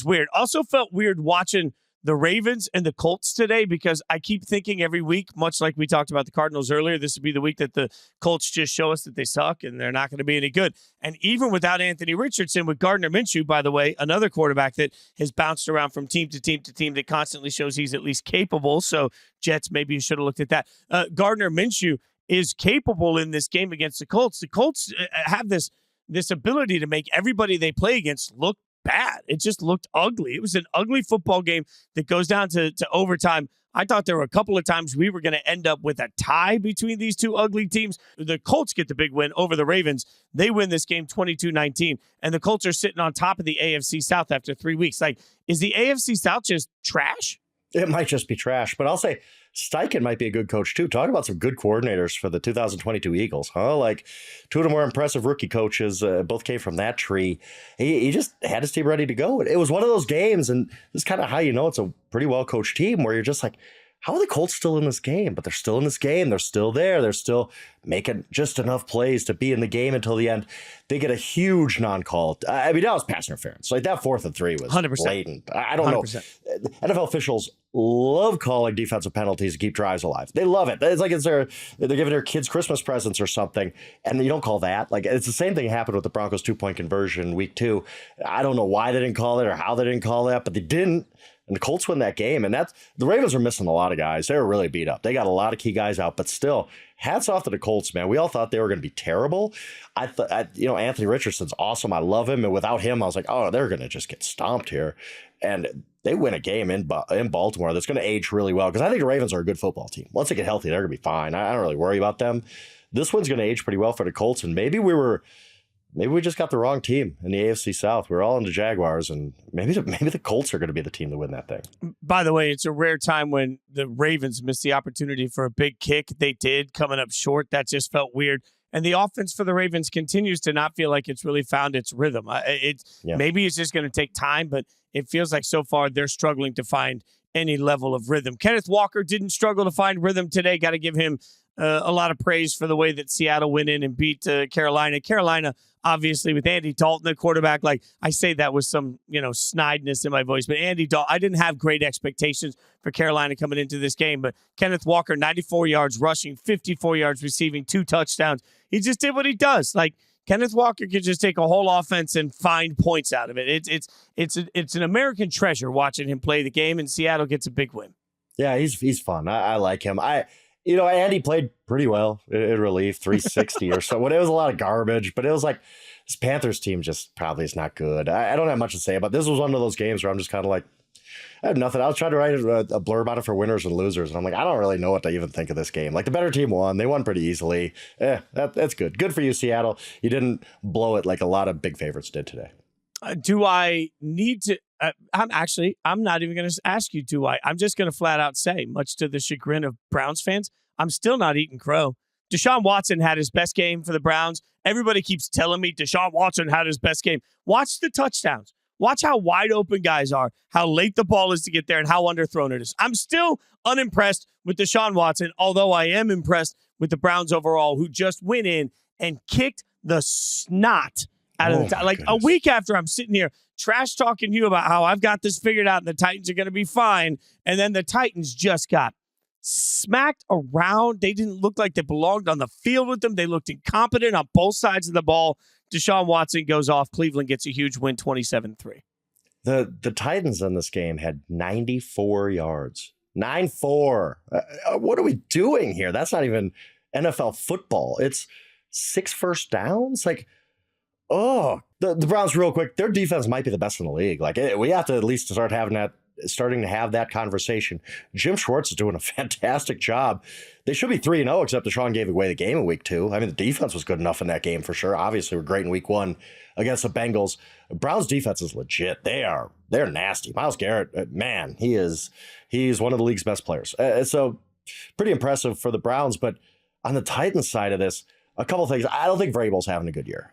weird. Also felt weird watching the Ravens and the Colts today because I keep thinking every week, much like we talked about the Cardinals earlier, this would be the week that the Colts just show us that they suck and they're not going to be any good. And even without Anthony Richardson, with Gardner Minshew, by the way, another quarterback that has bounced around from team to team to team that constantly shows he's at least capable. So Jets, maybe you should have looked at that. Gardner Minshew is capable in this game against the Colts. The Colts have this ability to make everybody they play against look bad. It just looked ugly. It was an ugly football game that goes down to overtime. I thought there were a couple of times we were going to end up with a tie between these two ugly teams. The Colts get the big win over the Ravens. They win this game 22-19, and the Colts are sitting on top of the AFC South after 3 weeks. Like, is the AFC South just trash?
It might just be trash, but I'll say Steichen might be a good coach too. Talk about some good coordinators for the 2022 Eagles, huh? Like two of the more impressive rookie coaches, both came from that tree. He just had his team ready to go. It was one of those games, and this is kind of how you know it's a pretty well-coached team where you're just like, how are the Colts still in this game? But they're still in this game. They're still there. They're still making just enough plays to be in the game until the end. They get a huge non-call. I mean, that was pass interference. Like that 4th and 3 was 100%. Blatant. I don't 100%. know. NFL officials love calling defensive penalties to keep drives alive. They love it. It's like they're giving their kids Christmas presents or something, and you don't call that. Like it's the same thing happened with the Broncos 2-point conversion week 2. I don't know why they didn't call it or how they didn't call that, but they didn't. And the Colts win that game. And the Ravens were missing a lot of guys. They were really beat up. They got a lot of key guys out, but still, hats off to the Colts, man. We all thought they were going to be terrible. I thought, Anthony Richardson's awesome. I love him. And without him, I was like, oh, they're going to just get stomped here. And they win a game in Baltimore that's going to age really well. Because I think the Ravens are a good football team. Once they get healthy, they're going to be fine. I don't really worry about them. This one's going to age pretty well for the Colts. And maybe we just got the wrong team in the AFC South. We're all into Jaguars, and maybe the Colts are going to be the team to win that thing.
By the way, it's a rare time when the Ravens missed the opportunity for a big kick. They did, coming up short. That just felt weird. And the offense for the Ravens continues to not feel like it's really found its rhythm. Maybe it's just going to take time, but it feels like so far they're struggling to find any level of rhythm. Kenneth Walker didn't struggle to find rhythm today. Got to give him a lot of praise for the way that Seattle went in and beat Carolina. Carolina, obviously, with Andy Dalton, the quarterback, like I say that with some, snideness in my voice, but Andy Dalton, I didn't have great expectations for Carolina coming into this game, but Kenneth Walker, 94 yards rushing, 54 yards receiving, 2 touchdowns. He just did what he does. Like Kenneth Walker could just take a whole offense and find points out of it. It's an American treasure watching him play the game, and Seattle gets a big win.
Yeah, he's fun. I like him. Andy played pretty well in relief, 360 or so. It was a lot of garbage, but it was like this Panthers team just probably is not good. I don't have much to say about it. This was one of those games where I'm just kind of like, I have nothing. I was trying to write a blurb on it for winners and losers, and I'm like, I don't really know what to even think of this game. Like the better team won. They won pretty easily. That's good. Good for you, Seattle. You didn't blow it like a lot of big favorites did today.
Do I need to? I'm not even going to ask you, do I? I'm just going to flat out say, much to the chagrin of Browns fans, I'm still not eating crow. Deshaun Watson had his best game for the Browns. Everybody keeps telling me Deshaun Watson had his best game. Watch the touchdowns. Watch how wide open guys are, how late the ball is to get there, and how underthrown it is. I'm still unimpressed with Deshaun Watson, although I am impressed with the Browns overall, who just went in and kicked the snot out of the time. Like goodness. A week after I'm sitting here trash talking to you about how I've got this figured out and the Titans are going to be fine. And then the Titans just got smacked around. They didn't look like they belonged on the field with them. They looked incompetent on both sides of the ball. Deshaun Watson goes off. Cleveland gets a huge win, 27-3.
The Titans in this game had 94 yards. 9-4. What are we doing here? That's not even NFL football. It's 6 first downs. Like, Oh, the Browns, real quick, their defense might be the best in the league. Like, we have to at least starting to have that conversation. Jim Schwartz is doing a fantastic job. They should be 3-0, except Deshaun gave away the game in week 2. I mean, the defense was good enough in that game for sure. Obviously, we're great in week 1 against the Bengals. Browns defense is legit. They're nasty. Myles Garrett, man, he's one of the league's best players. So pretty impressive for the Browns. But on the Titans side of this, a couple of things. I don't think Vrabel's having a good year.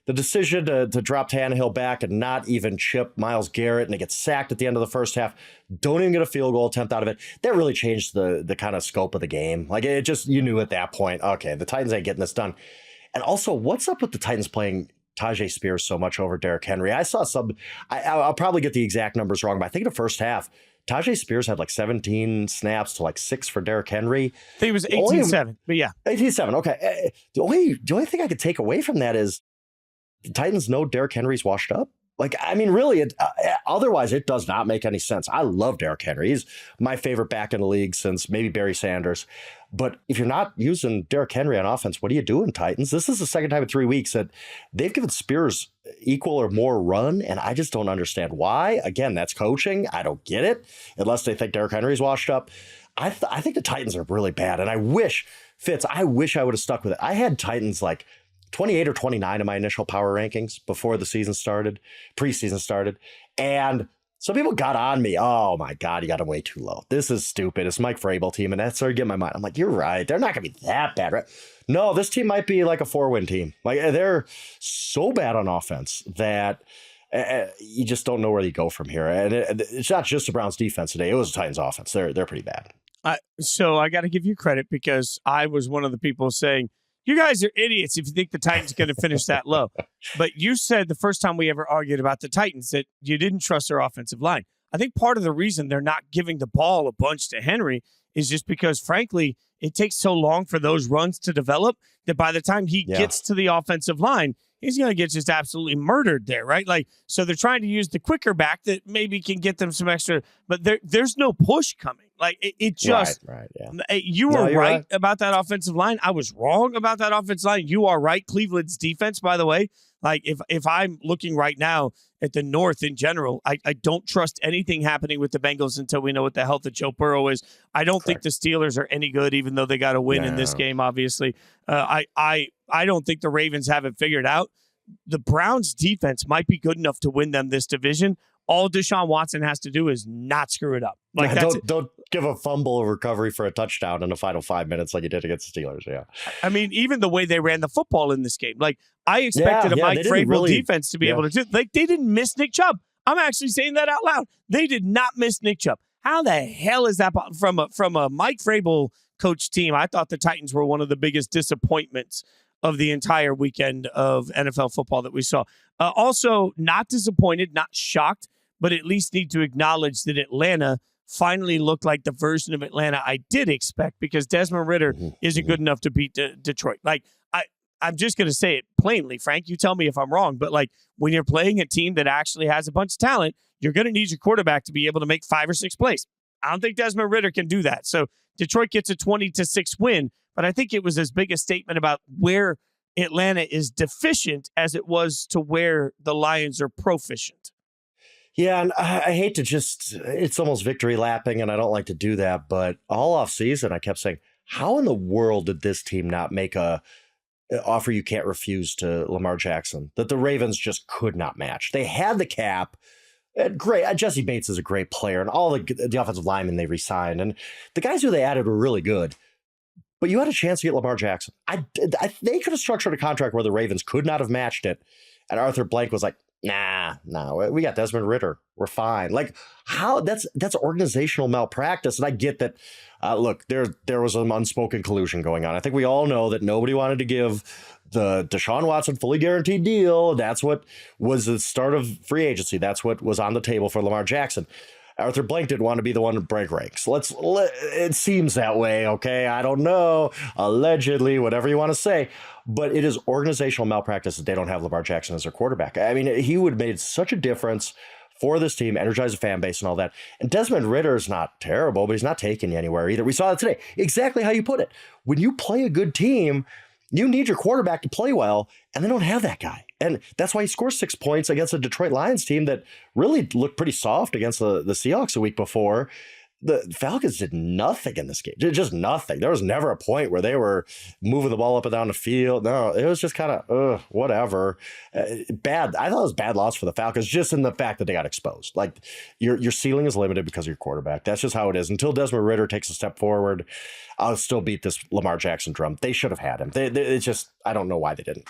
The decision to drop Tannehill back and not even chip Myles Garrett and to get sacked at the end of the first half, don't even get a field goal attempt out of it. That really changed the kind of scope of the game. Like, it just, you knew at that point, okay, the Titans ain't getting this done. And also, what's up with the Titans playing Tajay Spears so much over Derrick Henry? I saw I'll probably get the exact numbers wrong, but I think in the first half, Tajay Spears had like 17 snaps to like 6 for Derrick Henry.
I think it was 18-7, but yeah.
18-7, okay. The only thing I could take away from that is the Titans know Derrick Henry's washed up. Like, I mean, really, otherwise it does not make any sense. I love Derrick Henry. He's my favorite back in the league since maybe Barry Sanders. But if you're not using Derrick Henry on offense, what are you doing, Titans? This is the second time in 3 weeks that they've given Spears equal or more run, and I just don't understand why. Again, that's coaching. I don't get it, unless they think Derrick Henry's washed up. I think the Titans are really bad, and I wish I would have stuck with it. I had Titans like 28 or 29 in my initial power rankings before the preseason started. And some people got on me. Oh my God, you got them way too low. This is stupid. It's Mike Vrabel team. And that started getting my mind. I'm like, you're right. They're not going to be that bad, right? No, this team might be like a 4-win team. Like, they're so bad on offense that you just don't know where you go from here. And it's not just the Browns defense today. It was the Titans offense. They're pretty bad.
So I got to give you credit, because I was one of the people saying, you guys are idiots if you think the Titans are going to finish that low. But you said the first time we ever argued about the Titans that you didn't trust their offensive line. I think part of the reason they're not giving the ball a bunch to Henry is just because, frankly, it takes so long for those runs to develop that by the time he gets to the offensive line, he's going to get just absolutely murdered there, right? Like, so they're trying to use the quicker back that maybe can get them some extra, but there's no push coming. Like, it just, you were right about that offensive line. I was wrong about that offensive line. You are right. Cleveland's defense, by the way, like if I'm looking right now at the North in general, I don't trust anything happening with the Bengals until we know what the health of Joe Burrow is. I don't think the Steelers are any good, even though they got a win in this game, obviously. I don't think the Ravens have it figured out. The Browns defense might be good enough to win them this division. All Deshaun Watson has to do is not screw it up. Like,
don't give a fumble recovery for a touchdown in the final 5 minutes like you did against the Steelers. Yeah,
I mean, even the way they ran the football in this game, like, I expected a Mike Vrabel defense to be able to do. Like, they didn't miss Nick Chubb. I'm actually saying that out loud. They did not miss Nick Chubb. How the hell is that from a Mike Vrabel coach team? I thought the Titans were one of the biggest disappointments of the entire weekend of NFL football that we saw. Also, not disappointed, not shocked, but at least need to acknowledge that Atlanta finally looked like the version of Atlanta I did expect, because Desmond Ridder isn't good enough to beat Detroit. Like, I'm just going to say it plainly, Frank. You tell me if I'm wrong, but like, when you're playing a team that actually has a bunch of talent, you're going to need your quarterback to be able to make 5 or 6 plays. I don't think Desmond Ridder can do that. So Detroit gets a 20-6 win, but I think it was as big a statement about where Atlanta is deficient as it was to where the Lions are proficient.
Yeah, and I hate to it's almost victory lapping, and I don't like to do that, but all off season I kept saying, how in the world did this team not make a offer you can't refuse to Lamar Jackson that the Ravens just could not match? They had the cap. Great. Jesse Bates is a great player, and all the offensive linemen they re-signed, and the guys who they added were really good. But you had a chance to get Lamar Jackson. They could have structured a contract where the Ravens could not have matched it, and Arthur Blank was like, no, we got Desmond Ridder. We're fine. Like, how that's organizational malpractice. And I get that. Look, there was an unspoken collusion going on. I think we all know that nobody wanted to give the Deshaun Watson fully guaranteed deal. That's what was the start of free agency. That's what was on the table for Lamar Jackson. Arthur Blank didn't want to be the one to break ranks. It seems that way, okay? I don't know. Allegedly, whatever you want to say. But it is organizational malpractice that they don't have Lamar Jackson as their quarterback. I mean, he would have made such a difference for this team, energize the fan base and all that. And Desmond Ridder is not terrible, but he's not taking you anywhere either. We saw that today. Exactly how you put it. When you play a good team, you need your quarterback to play well, and they don't have that guy. And that's why he scores 6 points against a Detroit Lions team that really looked pretty soft against the Seahawks a week before. The Falcons did nothing in this game, just nothing. There was never a point where they were moving the ball up and down the field. No, it was just kind of, whatever. Bad. I thought it was a bad loss for the Falcons, just in the fact that they got exposed. Like, your ceiling is limited because of your quarterback. That's just how it is. Until Desmond Ridder takes a step forward, I'll still beat this Lamar Jackson drum. They should have had him. It's just, I don't know why they didn't.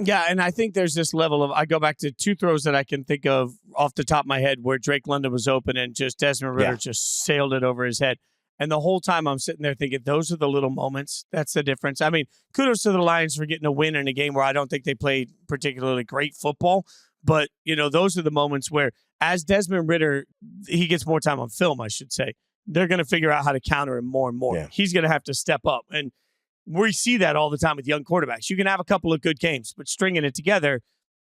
Yeah, and I think there's this level of, I go back to 2 throws that I can think of off the top of my head where Drake London was open and just Desmond Ridder just sailed it over his head. And the whole time I'm sitting there thinking, those are the little moments. That's the difference. I mean, kudos to the Lions for getting a win in a game where I don't think they played particularly great football. But, those are the moments where, as Desmond Ridder, he gets more time on film, I should say, they're going to figure out how to counter him more and more. Yeah. He's going to have to step up. And we see that all the time with young quarterbacks. You can have a couple of good games, but stringing it together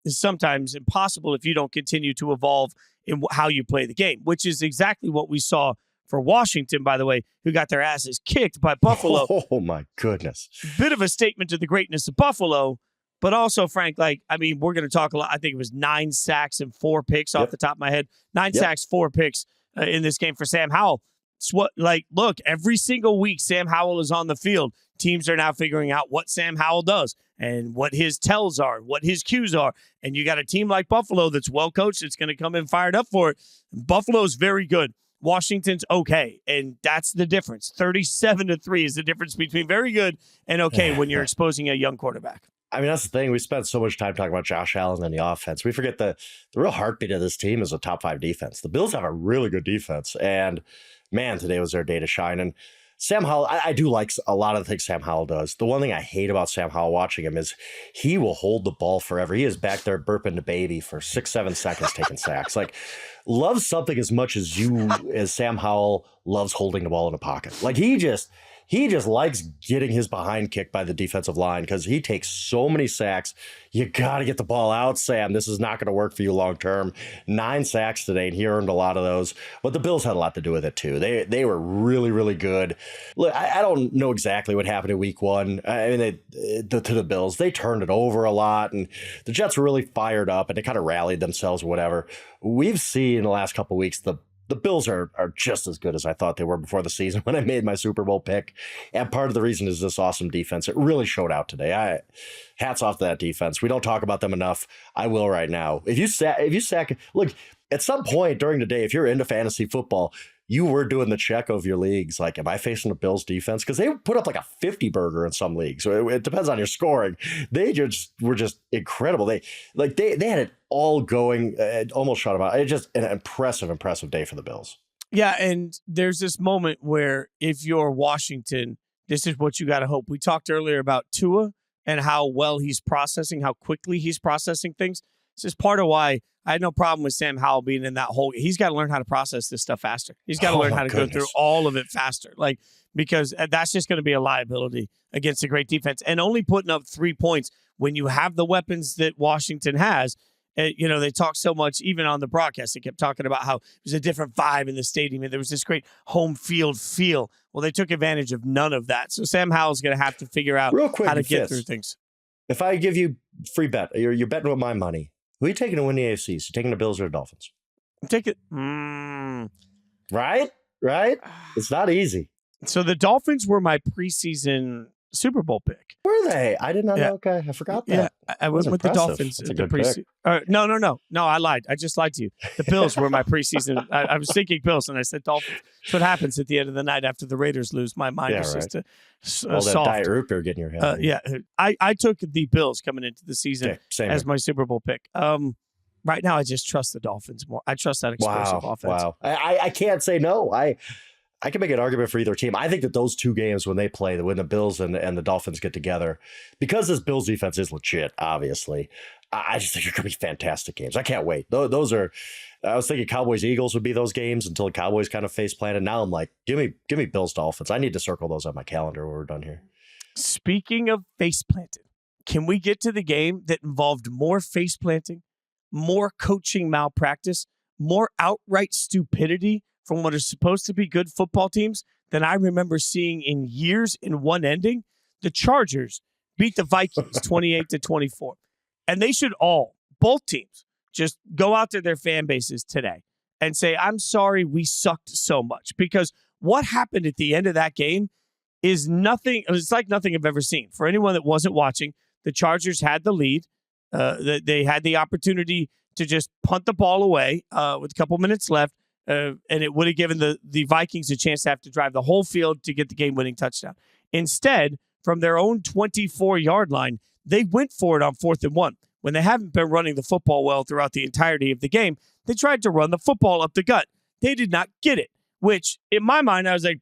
is sometimes impossible if you don't continue to evolve in how you play the game, which is exactly what we saw for Washington, by the way, who got their asses kicked by Buffalo.
Oh, my goodness.
Bit of a statement to the greatness of Buffalo, but also, Frank, we're going to talk a lot. I think it was 9 sacks and 4 picks off the top of my head. 9 sacks, 4 picks in this game for Sam Howell. It's look, every single week Sam Howell is on the field. Teams are now figuring out what Sam Howell does and what his tells are, what his cues are. And you got a team like Buffalo that's well coached. It's going to come in fired up for it. Buffalo's very good. Washington's okay. And that's the difference. 37-3 is the difference between very good and okay when you're exposing a young quarterback.
I mean, that's the thing. We spent so much time talking about Josh Allen and the offense. We forget the real heartbeat of this team is a top 5 defense. The Bills have a really good defense. And man, today was their day to shine. And Sam Howell, I do like a lot of the things Sam Howell does. The one thing I hate about Sam Howell watching him is he will hold the ball forever. He is back there burping the baby for 6-7 seconds taking sacks. Loves something as much as Sam Howell loves holding the ball in a pocket. He just likes getting his behind kicked by the defensive line because he takes so many sacks. You got to get the ball out, Sam. This is not going to work for you long term. 9 sacks today, and he earned a lot of those. But the Bills had a lot to do with it, too. They were really, really good. Look, I don't know exactly what happened in week 1. I mean, to the Bills, they turned it over a lot, and the Jets were really fired up, and they kind of rallied themselves or whatever. We've seen in the last couple of weeks the Bills are just as good as I thought they were before the season when I made my Super Bowl pick. And part of the reason is this awesome defense. It really showed out today. Hats off to that defense. We don't talk about them enough. I will right now. If you sack, look, at some point during the day, if you're into fantasy football, you were doing the check of your leagues. Am I facing the Bills defense? Because they put up a 50 burger in some leagues. So it depends on your scoring. They were just incredible. They had it all going. Almost shut them out. It's just an impressive day for the Bills.
Yeah, and there's this moment where if you're Washington, this is what you got to hope. We talked earlier about Tua and how well he's processing, how quickly he's processing things. This is part of why I had no problem with Sam Howell being in that hole. He's got to learn how to process this stuff faster. He's got to learn how to go through all of it faster. Because that's just going to be a liability against a great defense. And only putting up 3 points when you have the weapons that Washington has. They talk so much, even on the broadcast, they kept talking about how it was a different vibe in the stadium and there was this great home field feel. Well, they took advantage of none of that. So Sam Howell's going to have to figure out how to get through things.
If I give you free bet, you're betting with my money. Who are you taking to win the AFC? You taking the Bills or the Dolphins?
Take it.
Right? It's not easy. So
the Dolphins were my preseason Super Bowl pick.
Were they? I did not know. Okay, I forgot that.
Yeah, I went with the Dolphins.
That's a good pick.
No, I lied. I just lied to you. The Bills were my preseason. I was thinking Bills, and I said Dolphins. That's what happens at the end of the night after the Raiders lose. My mind is just
all
soft.
That diet root beer getting your head.
I took the Bills coming into the season as my Super Bowl pick. Right now, I just trust the Dolphins more. I trust that explosive offense.
Wow. I can't say no. I can make an argument for either team. I think that those 2 games when they play, when the Bills and the Dolphins get together, because this Bills defense is legit, obviously, I just think they're going to be fantastic games. I can't wait. Those are, I was thinking Cowboys Eagles would be those games until the Cowboys kind of face planted. Now I'm like, give me Bills Dolphins. I need to circle those on my calendar when we're done here.
Speaking of face planted, can we get to the game that involved more face planting, more coaching malpractice, more outright stupidity from what are supposed to be good football teams than I remember seeing in years in one ending? The Chargers beat the Vikings 28-24. And they should both teams, just go out to their fan bases today and say, I'm sorry we sucked so much. Because what happened at the end of that game is nothing. It's like nothing I've ever seen. For anyone that wasn't watching, the Chargers had the lead. They had the opportunity to just punt the ball away with a couple minutes left. And it would have given the Vikings a chance to have to drive the whole field to get the game-winning touchdown. Instead, from their own 24-yard line, they went for it on 4th and 1. When they haven't been running the football well throughout the entirety of the game, they tried to run the football up the gut. They did not get it, which in my mind, I was like,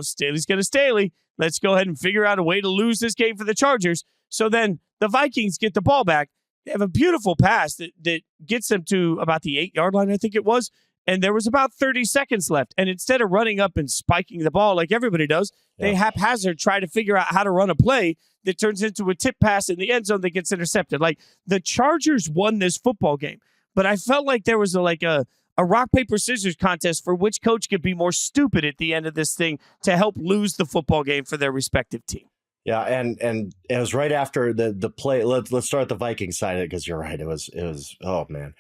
Staley's going to Staley. Let's go ahead and figure out a way to lose this game for the Chargers. So then the Vikings get the ball back. They have a beautiful pass that gets them to about the 8-yard line, I think it was. And there was about 30 seconds left. And instead of running up and spiking the ball like everybody does, they haphazard try to figure out how to run a play that turns into a tip pass in the end zone that gets intercepted. Like, the Chargers won this football game, but I felt like there was a rock, paper, scissors contest for which coach could be more stupid at the end of this thing to help lose the football game for their respective team.
Yeah, and it was right after the play. Let's start the Vikings side of it, because you're right. It was oh man,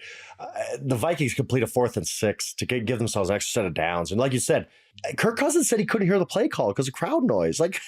the Vikings complete a 4th and 6 to give themselves an extra set of downs. And like you said, Kirk Cousins said he couldn't hear the play call because of crowd noise. Like,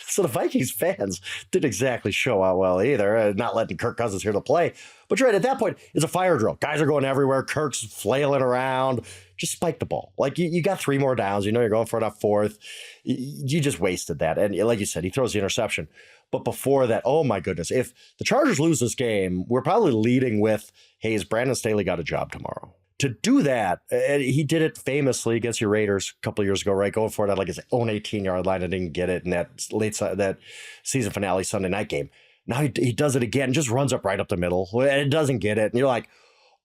so the Vikings fans didn't exactly show out well either, not letting Kirk Cousins hear the play. But you're right, at that point, it's a fire drill. Guys are going everywhere. Kirk's flailing around. Just spike the ball. Like, you got 3 more downs. You're going for it on 4th. You just wasted that. And like you said, he throws the interception. But before that, oh my goodness, if the Chargers lose this game, we're probably leading with, hey, is Brandon Staley got a job tomorrow? To do that, he did it famously against your Raiders a couple of years ago, right? Going for it at like his own 18-yard line and didn't get it in that season finale Sunday night game. Now he does it again, just runs up right up the middle, and it doesn't get it. And you're like,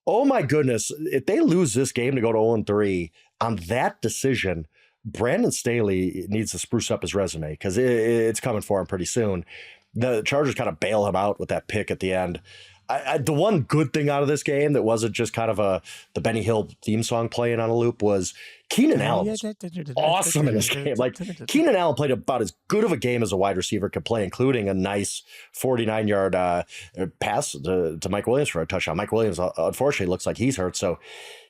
oh my goodness, if they lose this game to go to 0-3 on that decision, Brandon Staley needs to spruce up his resume, because it's coming for him pretty soon. The Chargers kind of bail him out with that pick at the end. The one good thing out of this game that wasn't just kind of the Benny Hill theme song playing on a loop was Keenan Allen was awesome in this game. Like, Keenan Allen played about as good of a game as a wide receiver could play, including a nice 49-yard pass to Mike Williams for a touchdown. Mike Williams, unfortunately, looks like he's hurt, so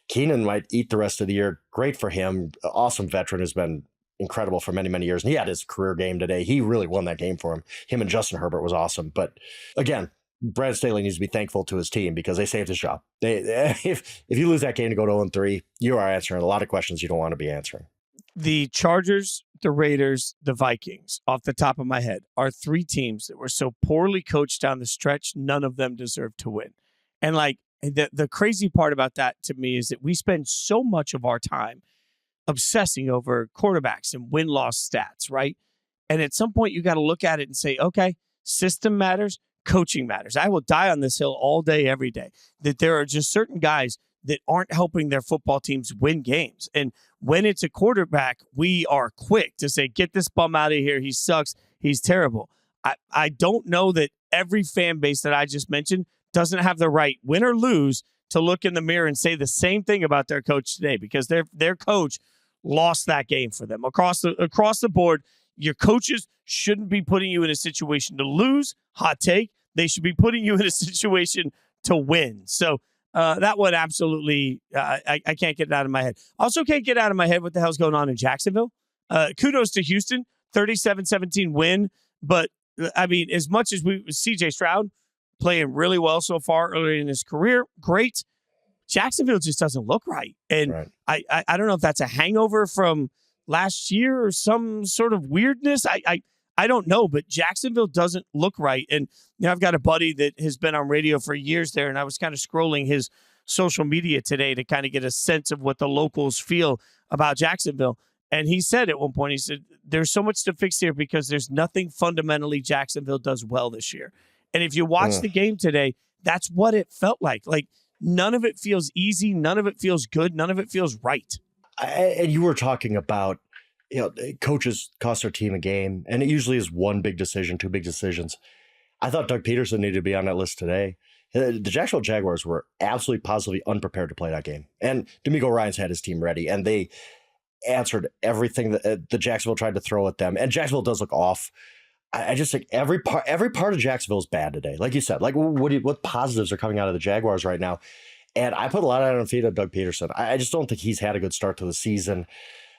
Keenan might eat the rest of the year. Great for him. Awesome veteran, has been incredible for many, many years. And he had his career game today. He really won that game for him. Him and Justin Herbert was awesome. But again, Brad Staley needs to be thankful to his team because they saved his job. If you lose that game to go to 0-3, you are answering a lot of questions you don't want to be answering.
The Chargers, the Raiders, the Vikings, off the top of my head, are 3 teams that were so poorly coached down the stretch, none of them deserve to win. And like, the crazy part about that to me is that we spend so much of our time obsessing over quarterbacks and win-loss stats, right? And at some point, you got to look at it and say, okay, system matters. Coaching matters. I will die on this hill all day, every day, that there are just certain guys that aren't helping their football teams win games. And when it's a quarterback, we are quick to say, get this bum out of here. He sucks. He's terrible. I don't know that every fan base that I just mentioned doesn't have the right, win or lose, to look in the mirror and say the same thing about their coach today, because their coach lost that game for them. Across the board, your coaches shouldn't be putting you in a situation to lose. Hot take. They should be putting you in a situation to win. So that one absolutely, I can't get it out of my head. Also can't get out of my head what the hell's going on in Jacksonville. Kudos to Houston, 37-17 win. But, I mean, as much as C.J. Stroud playing really well so far early in his career, great. Jacksonville just doesn't look right. And right. I don't know if that's a hangover from last year or some sort of weirdness. I don't know, but Jacksonville doesn't look right. And I've got a buddy that has been on radio for years there, and I was kind of scrolling his social media today to kind of get a sense of what the locals feel about Jacksonville. And he said at one point, he said, there's so much to fix here because there's nothing fundamentally Jacksonville does well this year. And if you watch the game today, that's what it felt like. Like, none of it feels easy. None of it feels good. None of it feels right.
And you were talking about, coaches cost their team a game, and it usually is one big decision, 2 big decisions. I thought Doug Peterson needed to be on that list today. The Jacksonville Jaguars were absolutely positively unprepared to play that game. And D'Amico Ryans had his team ready, and they answered everything that the Jacksonville tried to throw at them. And Jacksonville does look off. I just think every part of Jacksonville is bad today. Like you said, like what positives are coming out of the Jaguars right now? And I put a lot on the feet of Doug Peterson. I just don't think he's had a good start to the season.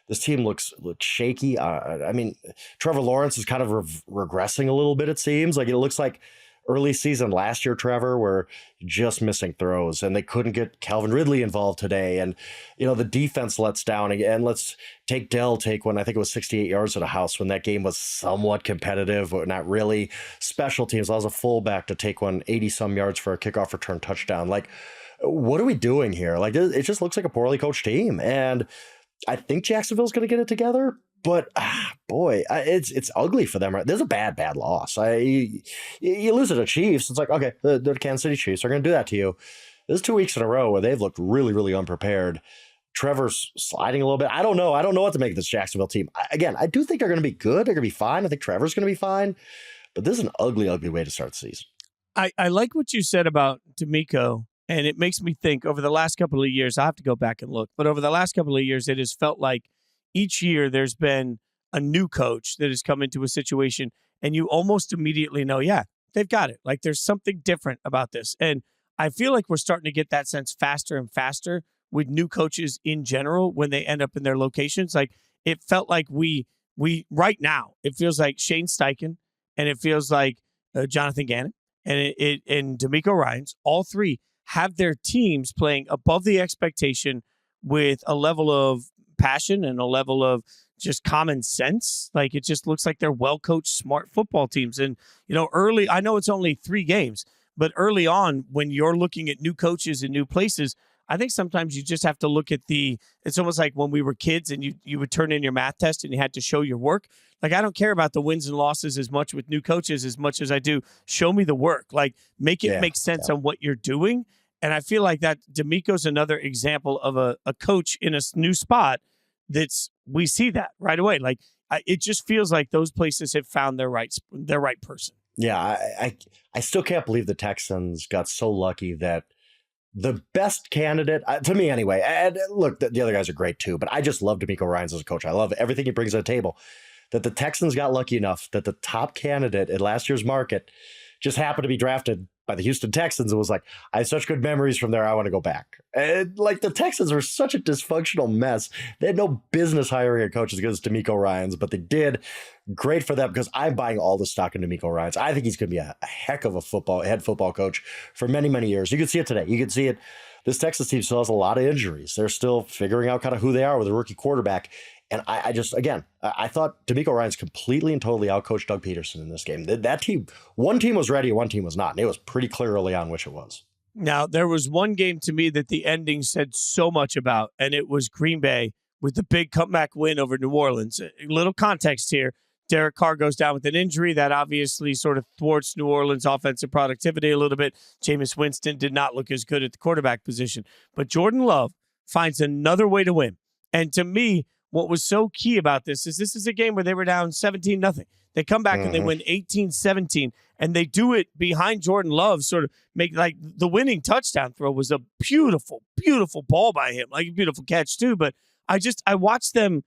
This team looks shaky. I mean, Trevor Lawrence is kind of regressing a little bit, it seems. Like it looks like early season last year, Trevor, were just missing throws, and they couldn't get Calvin Ridley involved today. And, the defense lets down. And let's take Dell take when I think it was 68 yards at a house when that game was somewhat competitive, but not really. Special teams, I was a fullback to take one 80-some yards for a kickoff return touchdown. Like, what are we doing here? Like, it just looks like a poorly coached team. And I think Jacksonville's going to get it together. But boy, it's ugly for them. Right? There's a bad loss. You lose to the Chiefs. It's like, okay, the Kansas City Chiefs are going to do that to you. This is 2 weeks in a row where they've looked really, really unprepared. Trevor's sliding a little bit. I don't know what to make of this Jacksonville team. Again, I do think they're going to be good. They're going to be fine. I think Trevor's going to be fine. But this is an ugly, ugly way to start the season.
I like what you said about D'Amico, and it makes me think over the last couple of years, I have to go back and look, but over the last couple of years, it has felt like each year there's been a new coach that has come into a situation and you almost immediately know, yeah, they've got it. Like there's something different about this. And I feel like we're starting to get that sense faster and faster with new coaches in general when they end up in their locations. Like it felt like we right now, it feels like Shane Steichen and it feels like Jonathan Gannon and D'Amico Ryans, all three have their teams playing above the expectation with a level of passion and a level of just common sense. Like it just looks like they're well-coached, smart football teams. And, early, I know it's only 3 games, but early on when you're looking at new coaches in new places, I think sometimes you just have to look at it's almost like when we were kids and you would turn in your math test and you had to show your work. Like, I don't care about the wins and losses as much with new coaches as much as I do show me the work. Like make it make sense on what you're doing. And I feel like that D'Amico's another example of a coach in a new spot we see that right away. Like it just feels like those places have found their right person.
Yeah, I still can't believe the Texans got so lucky that the best candidate, to me anyway, and look, the other guys are great too, but I just love D'Amico Ryans as a coach. I love everything he brings to the table. That the Texans got lucky enough that the top candidate in last year's market just happened to be drafted by the Houston Texans. It was like, I have such good memories from there. I want to go back. And like the Texans were such a dysfunctional mess. They had no business hiring a coach as good as D'Amico Ryans, but they did. Great for them because I'm buying all the stock in D'Amico Ryans. I think he's going to be a heck of a head football coach for many, many years. You can see it today. You can see it. This Texas team still has a lot of injuries. They're still figuring out kind of who they are with a rookie quarterback. And I thought D'Amico Ryans completely and totally outcoached Doug Peterson in this game. That team, one team was ready, one team was not. And it was pretty clear early on which it was.
Now, there was one game to me that the ending said so much about, and it was Green Bay with the big comeback win over New Orleans. A little context here. Derek Carr goes down with an injury that obviously sort of thwarts New Orleans' offensive productivity a little bit. Jameis Winston did not look as good at the quarterback position. But Jordan Love finds another way to win. And to me, what was so key about this is a game where they were down 17-0. They come back and they win 18-17, and they do it behind Jordan Love, sort of make like the winning touchdown throw was a beautiful, beautiful ball by him, like a beautiful catch too. But I watched them.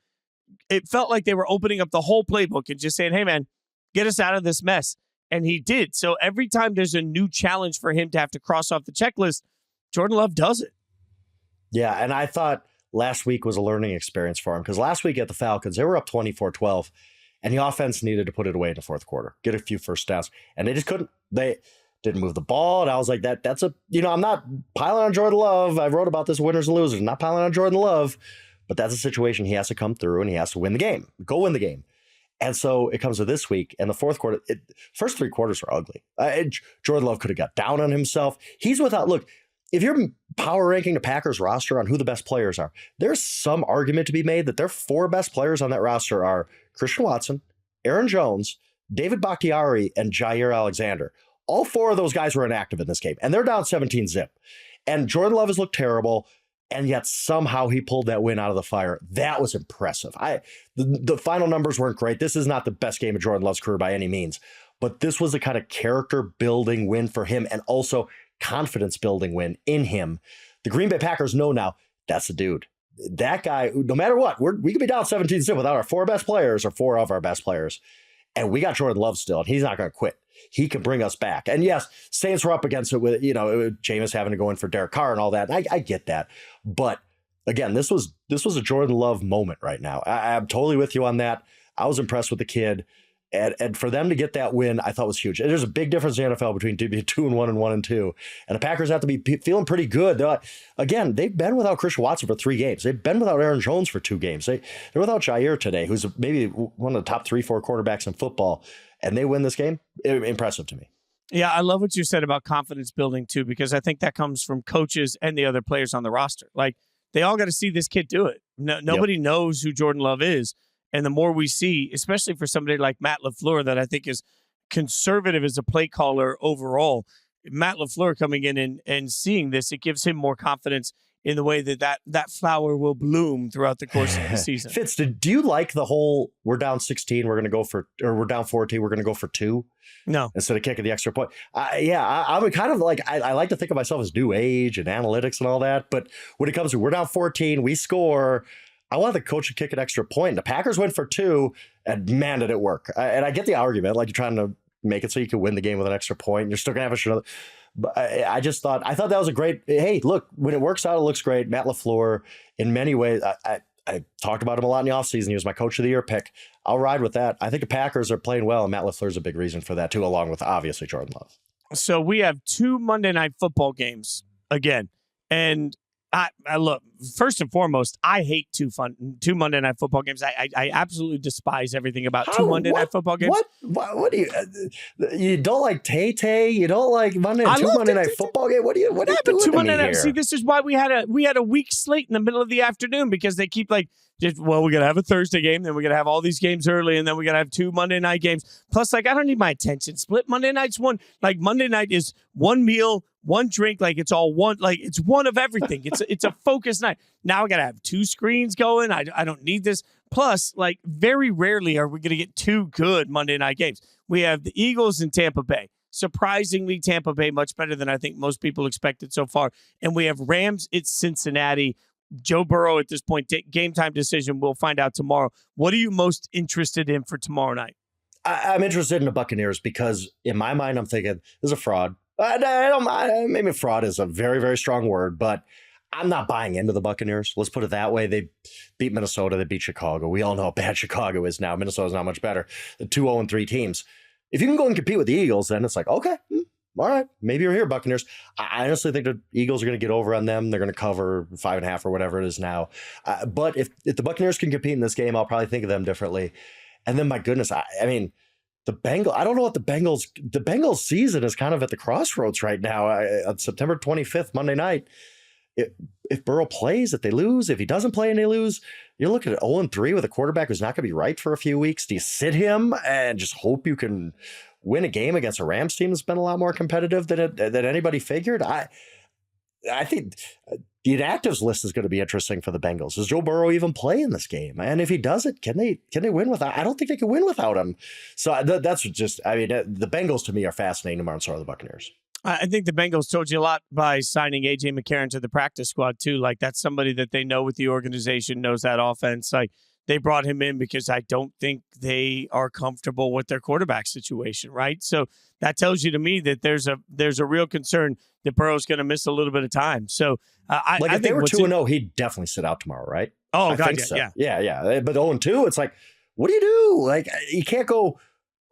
It felt like they were opening up the whole playbook and just saying, hey, man, get us out of this mess. And he did. So every time there's a new challenge for him to have to cross off the checklist, Jordan Love does it.
Yeah, and I thought last week was a learning experience for him because last week at the Falcons, they were up 24-12, and the offense needed to put it away in the fourth quarter, get a few first downs, and they just couldn't. They didn't move the ball, and I was like, that's I'm not piling on Jordan Love. I wrote about this winners and losers. I'm not piling on Jordan Love, but that's a situation he has to come through, and he has to win the game, go win the game. And so it comes to this week, and the fourth quarter, first 3 quarters were ugly. Jordan Love could have got down on himself. He's without, look, if you're power ranking the Packers roster on who the best players are, there's some argument to be made that their 4 best players on that roster are Christian Watson, Aaron Jones, David Bakhtiari, and Jair Alexander. All 4 of those guys were inactive in this game, and they're down 17-0. And Jordan Love has looked terrible, and yet somehow he pulled that win out of the fire. That was impressive. The final numbers weren't great. This is not the best game of Jordan Love's career by any means, but this was a kind of character-building win for him and also confidence-building win in him. The Green Bay Packers know now that's the dude. That guy, no matter what, we could be down 17-0 without our 4 best players or 4 of our best players. And we got Jordan Love still, and he's not going to quit. He can bring us back. And yes, Saints were up against it with, Jameis having to go in for Derek Carr and all that. I get that. But again, this was a Jordan Love moment right now. I'm totally with you on that. I was impressed with the kid. And for them to get that win, I thought was huge. There's a big difference in the NFL between 2-1 and 1-2. And the Packers have to be feeling pretty good. Again, they've been without Christian Watson for 3 games. They've been without Aaron Jones for 2 games. They're without Jair today, who's maybe one of the top 3-4 quarterbacks in football. And they win this game. Impressive to me.
Yeah, I love what you said about confidence building, too, because I think that comes from coaches and the other players on the roster. Like, they all got to see this kid do it. Nobody knows who Jordan Love is. And the more we see, especially for somebody like Matt LaFleur, that I think is conservative as a play caller overall, Matt LaFleur coming in and seeing this, it gives him more confidence in the way that flower will bloom throughout the course of the season.
Fitz, do you like the whole we're down 16, we're down 14, we're going to go for 2?
No.
Instead of kicking the extra point. I would kind of like, I like to think of myself as new age and analytics and all that. But when it comes to we're down 14, we score, I want the coach to kick an extra point. The Packers went for 2, and man, did it work. And I get the argument, like you're trying to make it so you can win the game with an extra point. And you're still going to have another. But I thought that was a great, hey, look, when it works out, it looks great. Matt LaFleur, in many ways, I talked about him a lot in the offseason. He was my coach of the year pick. I'll ride with that. I think the Packers are playing well, and Matt LaFleur's a big reason for that, too, along with obviously Jordan Love.
So we have 2 Monday Night Football games again. And I look, first and foremost, I hate 2 Monday Night Football games. I absolutely despise everything about 2 Monday Night Football games.
What do you don't like Tay? You don't like two Monday Night Football game? What are you doing
2 Monday
to me
Night.
here?
See, this is why we had a weak slate in the middle of the afternoon, because they keep we're going to have a Thursday game, then we're going to have all these games early, and then we're going to have 2 Monday night games. Plus, I don't need my attention split. Monday night's Monday night is one meal, one drink, it's all one, it's one of everything. It's a focused night. Now I got to have 2 screens going. I don't need this. Plus, very rarely are we going to get 2 good Monday night games. We have the Eagles and Tampa Bay. Surprisingly, Tampa Bay much better than I think most people expected so far. And we have Rams at Cincinnati. Joe Burrow at this point, game time decision. We'll find out tomorrow. What are you most interested in for tomorrow night?
I'm interested in the Buccaneers because in my mind, I'm thinking this is a fraud. Maybe fraud is a very, very strong word, but I'm not buying into the Buccaneers. Let's put it that way. They beat Minnesota. They beat Chicago. We all know how bad Chicago is now. Minnesota's not much better. The 2-0-3 teams. If you can go and compete with the Eagles, then it's okay. All right, maybe you're here, Buccaneers. I honestly think the Eagles are going to get over on them. They're going to cover 5.5 or whatever it is now. But if the Buccaneers can compete in this game, I'll probably think of them differently. And then, my goodness, I mean, the Bengals. I don't know what the Bengals season is kind of at the crossroads right now. On September 25th, Monday night, if Burrow plays, if they lose, if he doesn't play and they lose, you're looking at 0-3 with a quarterback who's not going to be right for a few weeks. Do you sit him and just hope you can win a game against a Rams team that's been a lot more competitive than anybody figured? I think the inactives list is going to be interesting for the Bengals. Does Joe Burrow even play in this game? And if he doesn't, can they win without? I don't think they can win without him. So that's just, the Bengals to me are fascinating tomorrow, and so are the Buccaneers.
I think the Bengals told you a lot by signing A.J. McCarron to the practice squad, too. That's somebody that they know with the organization, knows that offense. They brought him in because I don't think they are comfortable with their quarterback situation, right? So that tells you to me that there's a real concern that Burrow's going to miss a little bit of time. So I
if they were 2-0, he'd definitely sit out tomorrow, right?
Oh,
I
God,
think so.
Yeah.
But 0-2, it's what do you do? You can't go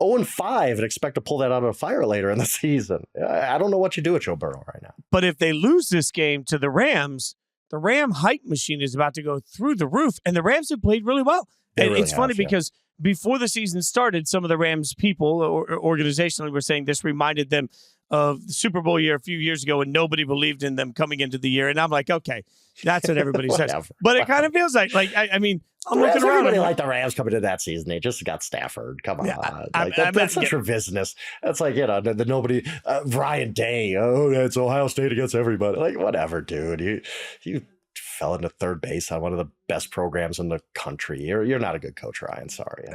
0-5 and expect to pull that out of the fire later in the season. I don't know what you do with Joe Burrow right now.
But if they lose this game to the Rams, the Ram hype machine is about to go through the roof, and the Rams have played really well. It's funny because before the season started, some of the Rams people organizationally were saying this reminded them of the Super Bowl year a few years ago, and nobody believed in them coming into the year. And I'm like, okay, that's what everybody says. But it kind of feels I'm looking around.
Everybody liked the Rams coming into that season. They just got Stafford. Come on. That's such revisionist. That's nobody, Ryan Day. Oh, it's Ohio State against everybody. Whatever, dude. You fell into third base on one of the best programs in the country. You're not a good coach, Ryan. Sorry.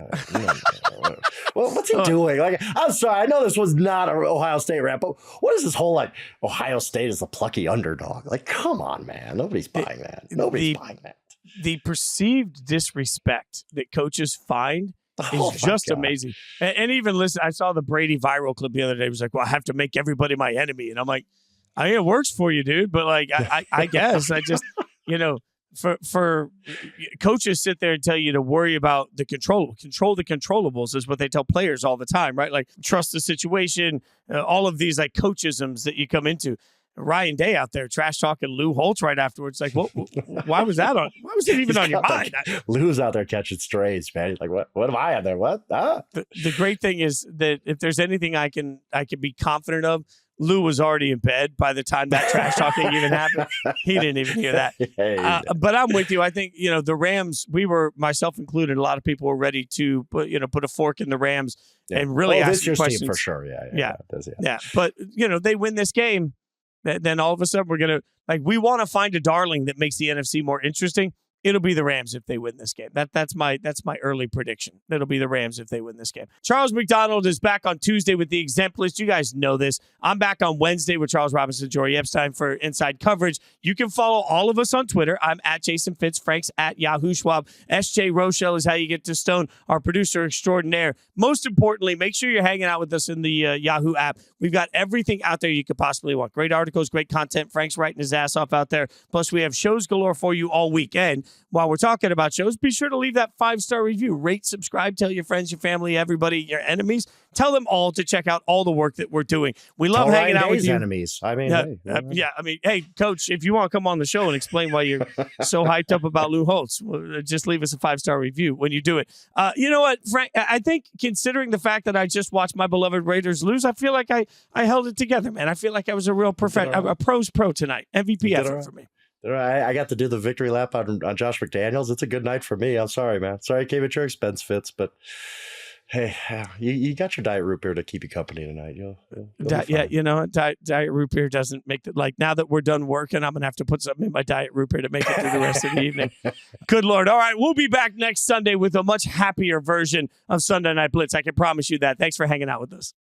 Well, what's he doing? I'm sorry. I know this was not an Ohio State rap, but what is this whole Ohio State is the plucky underdog? Come on, man. Nobody's buying that. Nobody's buying that.
The perceived disrespect that coaches find is just amazing. And even listen, I saw the Brady viral clip the other day. It was like, well, I have to make everybody my enemy. And I'm like, I mean, it works for you, dude. But like, I guess I just, for coaches sit there and tell you to worry about the control the controllables is what they tell players all the time, right? Like trust the situation, all of these like coachisms that you come into. Ryan Day out there trash talking Lou Holtz right afterwards. Like, why was that on? Why was it even on your mind?
Lou's out there catching strays, man. He's like, what am I out there? What?
The great thing is that if there's anything I can be confident of, Lou was already in bed by the time that trash talking even happened. He didn't even hear that. But I'm with you. I think, the Rams, we were, myself included, a lot of people were ready to put a fork in the Rams and really ask questions.
For sure. Yeah.
But, they win this game. Then all of a sudden we're going to, we want to find a darling that makes the NFC more interesting. It'll be the Rams if they win this game. That's my early prediction. It'll be the Rams if they win this game. Charles McDonald is back on Tuesday with the Exempt List. You guys know this. I'm back on Wednesday with Charles Robinson, Jory Epstein for Inside Coverage. You can follow all of us on Twitter. I'm at Jason Fitz. Frank's at Yahoo Schwab. SJ Rochelle is how you get to Stone, our producer extraordinaire. Most importantly, make sure you're hanging out with us in the Yahoo app. We've got everything out there you could possibly want. Great articles, great content. Frank's writing his ass off out there. Plus, we have shows galore for you all weekend. While we're talking about shows, be sure to leave that 5-star review. Rate, subscribe, tell your friends, your family, everybody, your enemies. Tell them all to check out all the work that we're doing. We love hanging out with you.
Enemies. I mean,
hey, Coach, if you want to come on the show and explain why you're so hyped up about Lou Holtz, just leave us a 5-star review when you do it. You know what, Frank? I think considering the fact that I just watched my beloved Raiders lose, I feel like I held it together, man. I feel like I was a real a pro's pro tonight. MVP effort for me.
I got to do the victory lap on Josh McDaniels. It's a good night for me. I'm sorry, man. Sorry I came at your expense, Fitz, but hey, you got your diet root beer to keep you company tonight. You'll diet root beer doesn't make it. Like, now that we're done working, I'm going to have to put something in my diet root beer to make it through the rest of the evening. Good Lord. All right, we'll be back next Sunday with a much happier version of Sunday Night Blitz. I can promise you that. Thanks for hanging out with us.